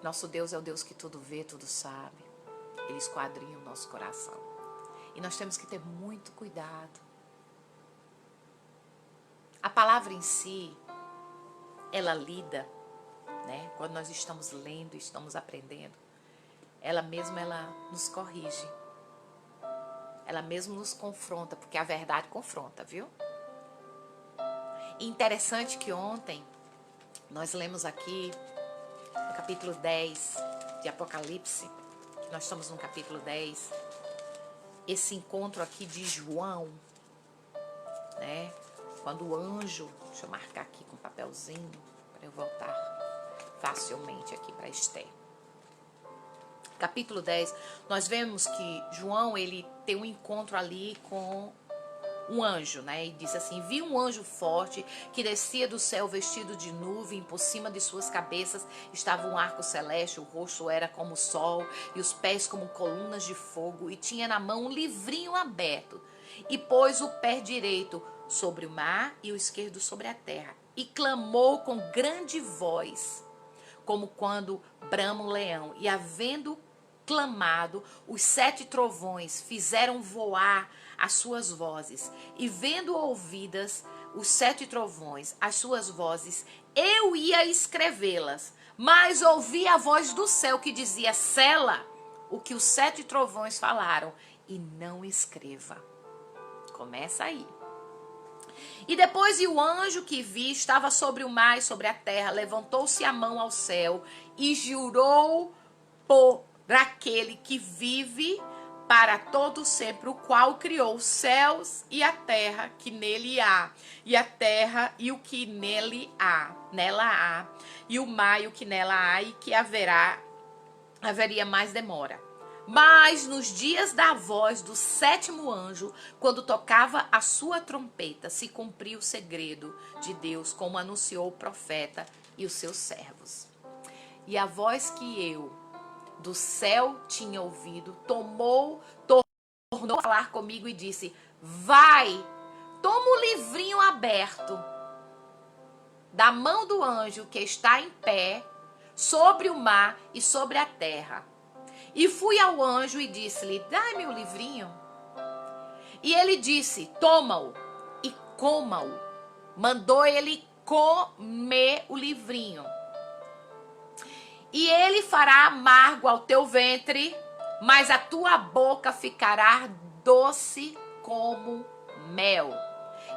Nosso Deus é o Deus que tudo vê, tudo sabe. Ele esquadrinha o nosso coração. E nós temos que ter muito cuidado. A palavra em si, ela lida, né? Quando nós estamos lendo, estamos aprendendo, ela nos corrige. Ela mesmo nos confronta, porque a verdade confronta, viu? E interessante que ontem nós lemos aqui no capítulo 10 de Apocalipse, que nós estamos no capítulo 10, esse encontro aqui de João, né? Quando o anjo, deixa eu marcar aqui com um papelzinho, para eu voltar facilmente aqui para Esther. Capítulo 10, nós vemos que João, ele tem um encontro ali com um anjo, né? E diz assim: vi um anjo forte que descia do céu vestido de nuvem, por cima de suas cabeças estava um arco celeste, o rosto era como o sol e os pés como colunas de fogo, e tinha na mão um livrinho aberto, e pôs o pé direito sobre o mar e o esquerdo sobre a terra, e clamou com grande voz, como quando brama um leão, e havendo clamado, os 7 trovões fizeram voar as suas vozes, e vendo ouvidas os 7 trovões, as suas vozes, eu ia escrevê-las, mas ouvi a voz do céu que dizia: sela o que os 7 trovões falaram, e não escreva. Começa aí. E depois o anjo que vi estava sobre o mar e sobre a terra, levantou-se a mão ao céu e jurou por aquele que vive para todo sempre, o qual criou os céus e a terra que nele há, e a terra e o que nela há, e o mar e o que nela há, e que haveria mais demora. Mas nos dias da voz do sétimo anjo, quando tocava a sua trompeta, se cumpriu o segredo de Deus, como anunciou o profeta e os seus servos. E a voz que eu do céu tinha ouvido, tornou a falar comigo e disse: vai, toma o livrinho aberto da mão do anjo que está em pé sobre o mar e sobre a terra. E fui ao anjo e disse-lhe: dai-me o livrinho. E ele disse: toma-o e coma-o. Mandou ele comer o livrinho. E ele fará amargo ao teu ventre, mas a tua boca ficará doce como mel.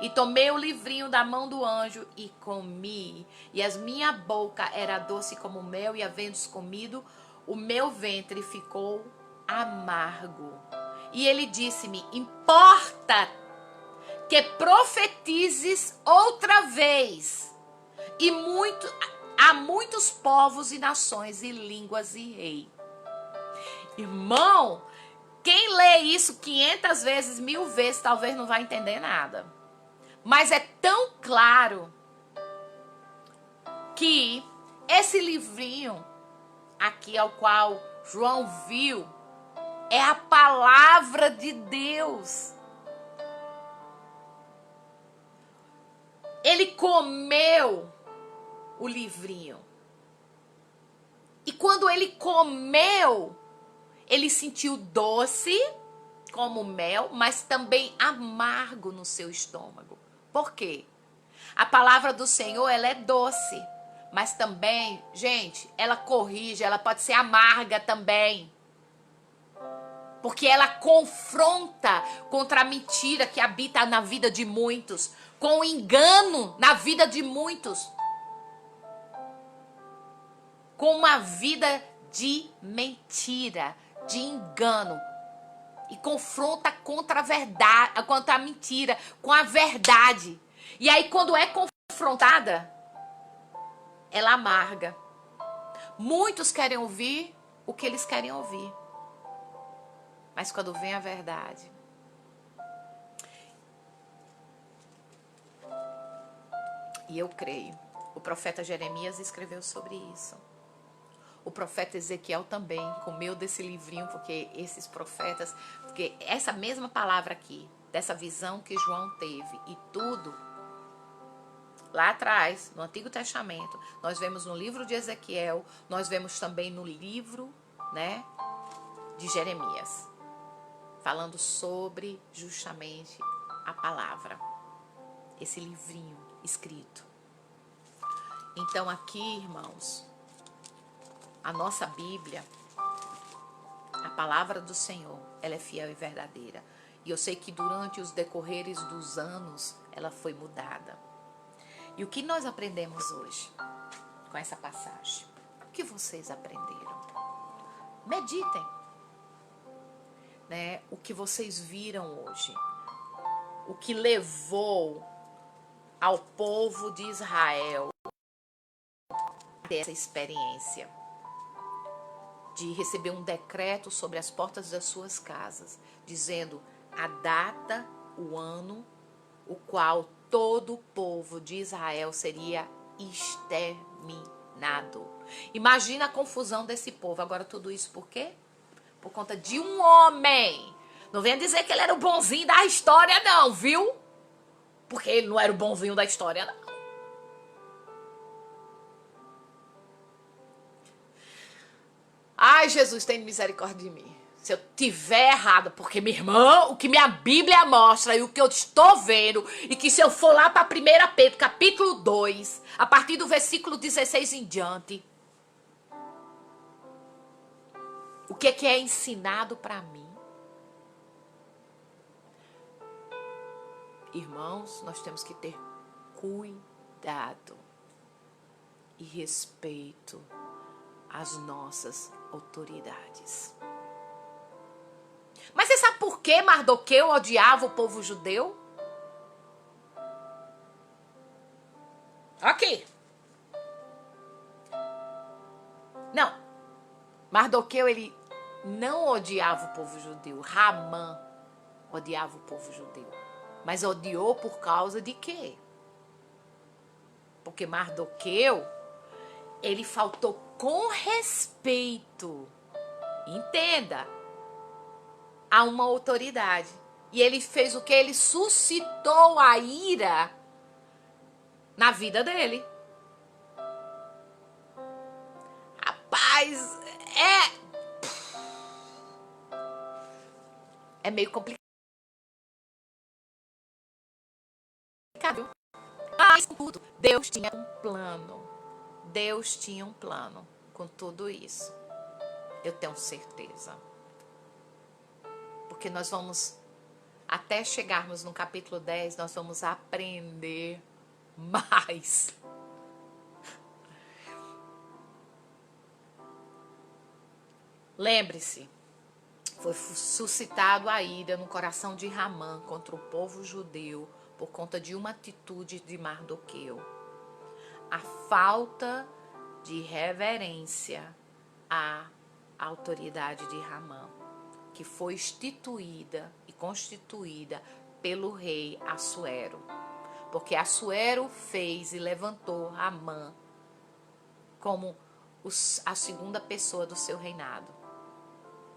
E tomei o livrinho da mão do anjo e comi. E a minha boca era doce como mel, e havendo comido, o meu ventre ficou amargo. E ele disse-me: importa que profetizes outra vez, e há muitos povos e nações e línguas e rei. Irmão, quem lê isso 500 vezes, 1000 vezes, talvez não vai entender nada. Mas é tão claro que esse livrinho aqui ao qual João viu é a palavra de Deus. Ele comeu o livrinho. E quando ele comeu, ele sentiu doce como mel, mas também amargo no seu estômago. Por quê? A palavra do Senhor, ela é doce, mas também, gente, ela corrige, ela pode ser amarga também. Porque ela confronta contra a mentira que habita na vida de muitos, com o engano na vida de muitos, com uma vida de mentira, de engano, e confronta contra a verdade, contra a mentira, com a verdade. E aí quando é confrontada, ela amarga. Muitos querem ouvir o que eles querem ouvir. Mas quando vem a verdade, e eu creio, o profeta Jeremias escreveu sobre isso. O profeta Ezequiel também comeu desse livrinho, porque esses profetas, porque essa mesma palavra aqui, dessa visão que João teve e tudo, lá atrás, no Antigo Testamento, nós vemos no livro de Ezequiel, nós vemos também no livro, né, de Jeremias, falando sobre justamente a palavra, esse livrinho escrito. Então aqui, irmãos, a nossa Bíblia, a palavra do Senhor, ela é fiel e verdadeira. E eu sei que durante os decorreres dos anos, ela foi mudada. E o que nós aprendemos hoje com essa passagem? O que vocês aprenderam? Meditem, né? O que vocês viram hoje. O que levou ao povo de Israel a ter essa experiência de receber um decreto sobre as portas das suas casas, dizendo a data, o ano, o qual todo o povo de Israel seria exterminado. Imagina a confusão desse povo. Agora tudo isso por quê? Por conta de um homem. Não venha dizer que ele era o bonzinho da história não, viu? Porque ele não era o bonzinho da história não. Ai, Jesus, tem misericórdia de mim. Se eu tiver errado, porque minha irmã, o que minha Bíblia mostra e o que eu estou vendo, e que se eu for lá para 1 Pedro, capítulo 2, a partir do versículo 16 em diante, o que é ensinado para mim? Irmãos, nós temos que ter cuidado e respeito às nossas autoridades. Mas você sabe por que Mardoqueu odiava o povo judeu? Aqui. Não. Mardoqueu, ele não odiava o povo judeu. Ramã odiava o povo judeu. Mas odiou por causa de quê? Porque Mardoqueu, ele faltou com respeito, entenda, a uma autoridade. E ele fez o que? Ele suscitou a ira na vida dele. Rapaz, é meio complicado. Mas tudo, Deus tinha um plano. Deus tinha um plano com tudo isso. Eu tenho certeza. Porque nós vamos, até chegarmos no capítulo 10, nós vamos aprender mais. Lembre-se, foi suscitado a ira no coração de Ramã contra o povo judeu por conta de uma atitude de Mardoqueu. A falta de reverência à autoridade de Ramã, que foi instituída e constituída pelo rei Assuero. Porque Assuero fez e levantou Ramã como a segunda pessoa do seu reinado.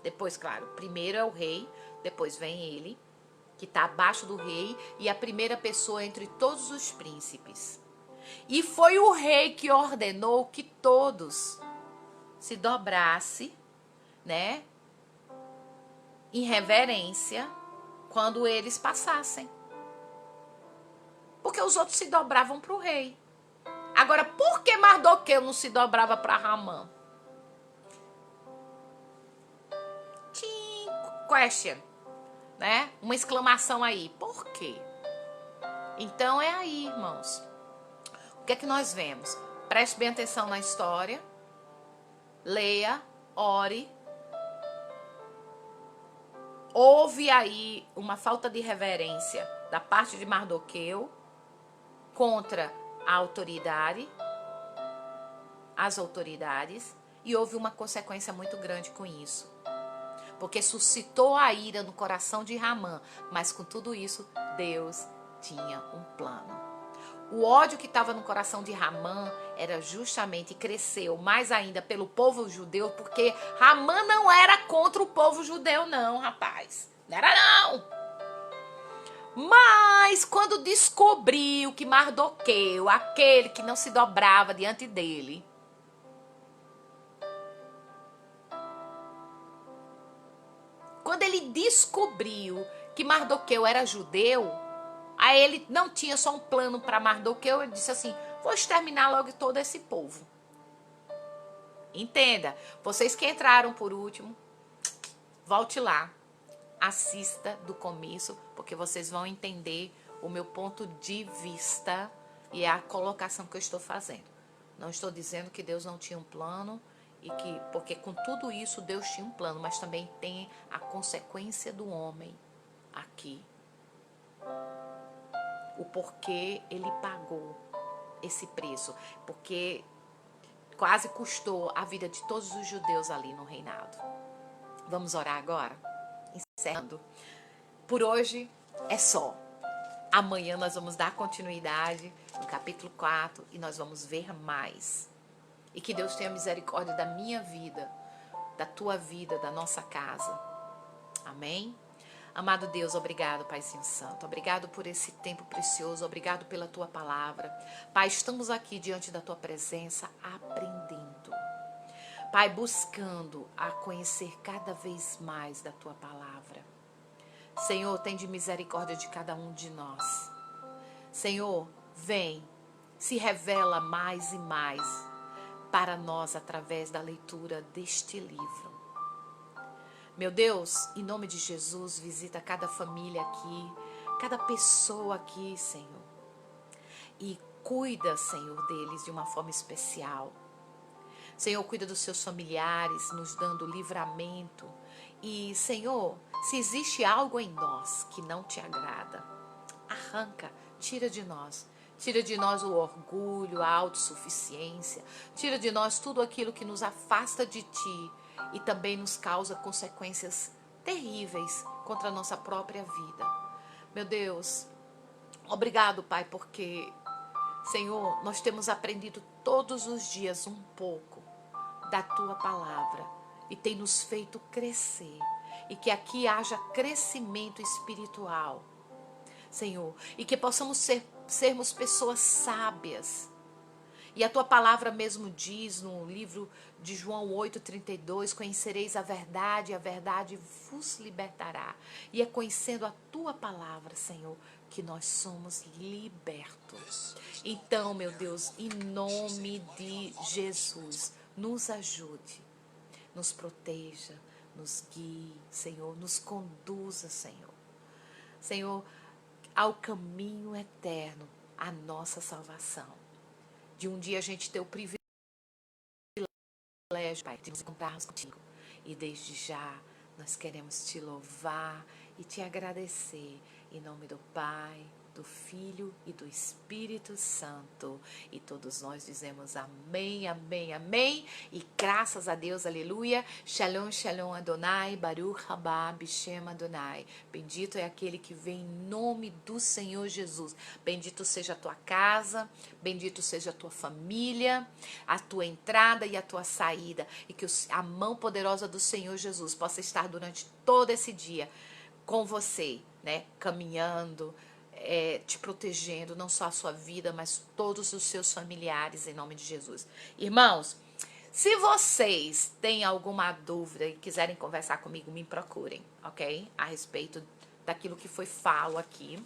Depois, claro, primeiro é o rei, depois vem ele, que está abaixo do rei, e a primeira pessoa entre todos os príncipes. E foi o rei que ordenou que todos se dobrassem, né, em reverência quando eles passassem. Porque os outros se dobravam para o rei. Agora, por que Mardoqueu não se dobrava para Ramã? Question, né? Uma exclamação aí. Por quê? Então é aí, irmãos. O que é que nós vemos? Preste bem atenção na história. Leia, ore. Houve aí uma falta de reverência da parte de Mardoqueu contra a autoridade, as autoridades, e houve uma consequência muito grande com isso. Porque suscitou a ira no coração de Ramã, mas com tudo isso, Deus tinha um plano. O ódio que estava no coração de Ramã era justamente, cresceu mais ainda pelo povo judeu, porque Ramã não era contra o povo judeu não, rapaz. Não era não. Mas quando descobriu que Mardoqueu, aquele que não se dobrava diante dele, quando ele descobriu que Mardoqueu era judeu, aí ele não tinha só um plano para Mardoqueu, ele disse assim, vou exterminar logo todo esse povo. Entenda, vocês que entraram por último, volte lá, assista do começo, porque vocês vão entender o meu ponto de vista e a colocação que eu estou fazendo. Não estou dizendo que Deus não tinha um plano, e que, porque com tudo isso Deus tinha um plano, mas também tem a consequência do homem aqui. O porquê ele pagou esse preço, porque quase custou a vida de todos os judeus ali no reinado. Vamos orar agora? Encerrando. Por hoje é só. Amanhã nós vamos dar continuidade no capítulo 4 e nós vamos ver mais. E que Deus tenha misericórdia da minha vida, da tua vida, da nossa casa. Amém? Amado Deus, obrigado, Paizinho Santo. Obrigado por esse tempo precioso. Obrigado pela tua palavra. Pai, estamos aqui diante da tua presença aprendendo. Pai, buscando a conhecer cada vez mais da tua palavra. Senhor, tem de misericórdia de cada um de nós. Senhor, vem, se revela mais e mais para nós através da leitura deste livro. Meu Deus, em nome de Jesus, visita cada família aqui, cada pessoa aqui, Senhor. E cuida, Senhor, deles de uma forma especial. Senhor, cuida dos seus familiares, nos dando livramento. E, Senhor, se existe algo em nós que não te agrada, arranca, tira de nós. Tira de nós o orgulho, a autossuficiência. Tira de nós tudo aquilo que nos afasta de ti e também nos causa consequências terríveis contra a nossa própria vida. Meu Deus, obrigado, Pai, porque, Senhor, nós temos aprendido todos os dias um pouco da Tua palavra e tem nos feito crescer, e que aqui haja crescimento espiritual, Senhor, e que possamos sermos pessoas sábias. E a Tua palavra mesmo diz no livro de João 8,32, conhecereis a verdade vos libertará. E é conhecendo a Tua palavra, Senhor, que nós somos libertos. Então, meu Deus, em nome de Jesus, nos ajude, nos proteja, nos guie, Senhor, nos conduza, Senhor. Senhor, ao caminho eterno, a nossa salvação. De um dia a gente ter o privilégio, Pai, de nos encontrarmos contigo. E desde já nós queremos te louvar e te agradecer. Em nome do Pai, do Filho e do Espírito Santo. E todos nós dizemos amém, amém, amém. E graças a Deus, aleluia. Shalom, shalom Adonai, Baruch haba Bishem Adonai. Bendito é aquele que vem em nome do Senhor Jesus. Bendito seja a tua casa, bendito seja a tua família, a tua entrada e a tua saída. E que a mão poderosa do Senhor Jesus possa estar durante todo esse dia com você, né? Caminhando, te protegendo, não só a sua vida, mas todos os seus familiares, em nome de Jesus. Irmãos, se vocês têm alguma dúvida e quiserem conversar comigo, me procurem, ok? A respeito daquilo que foi falo aqui,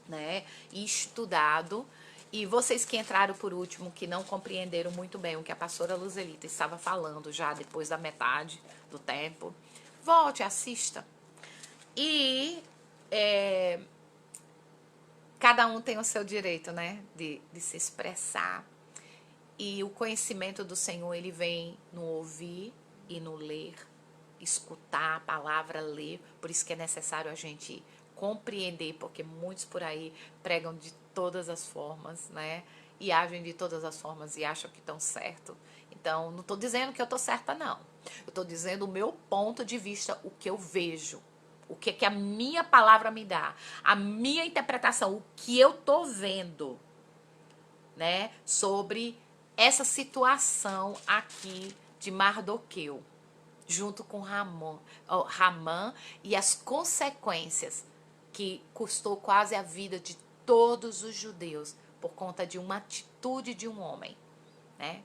né? E estudado. E vocês que entraram por último, que não compreenderam muito bem o que a pastora Luzelita estava falando já depois da metade do tempo, volte, assista. E cada um tem o seu direito, né, de se expressar. E o conhecimento do Senhor, ele vem no ouvir e no ler, escutar a palavra, ler. Por isso que é necessário a gente compreender, porque muitos por aí pregam de todas as formas, né, e agem de todas as formas e acham que estão certo. Então, não estou dizendo que eu estou certa, não. Eu estou dizendo o meu ponto de vista, o que eu vejo. O que a minha palavra me dá, a minha interpretação, o que eu tô vendo, né, sobre essa situação aqui de Mardoqueu, junto com Ramã e as consequências que custou quase a vida de todos os judeus por conta de uma atitude de um homem, né,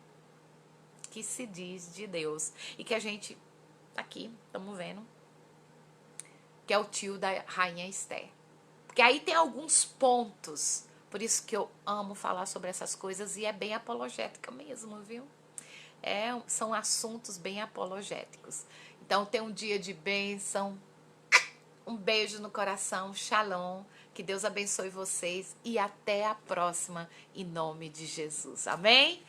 que se diz de Deus e que a gente aqui estamos vendo, que é o tio da rainha Esther. Porque aí tem alguns pontos, por isso que eu amo falar sobre essas coisas e é bem apologética mesmo, viu? São assuntos bem apologéticos. Então, tem um dia de bênção, um beijo no coração, shalom, que Deus abençoe vocês e até a próxima, em nome de Jesus. Amém?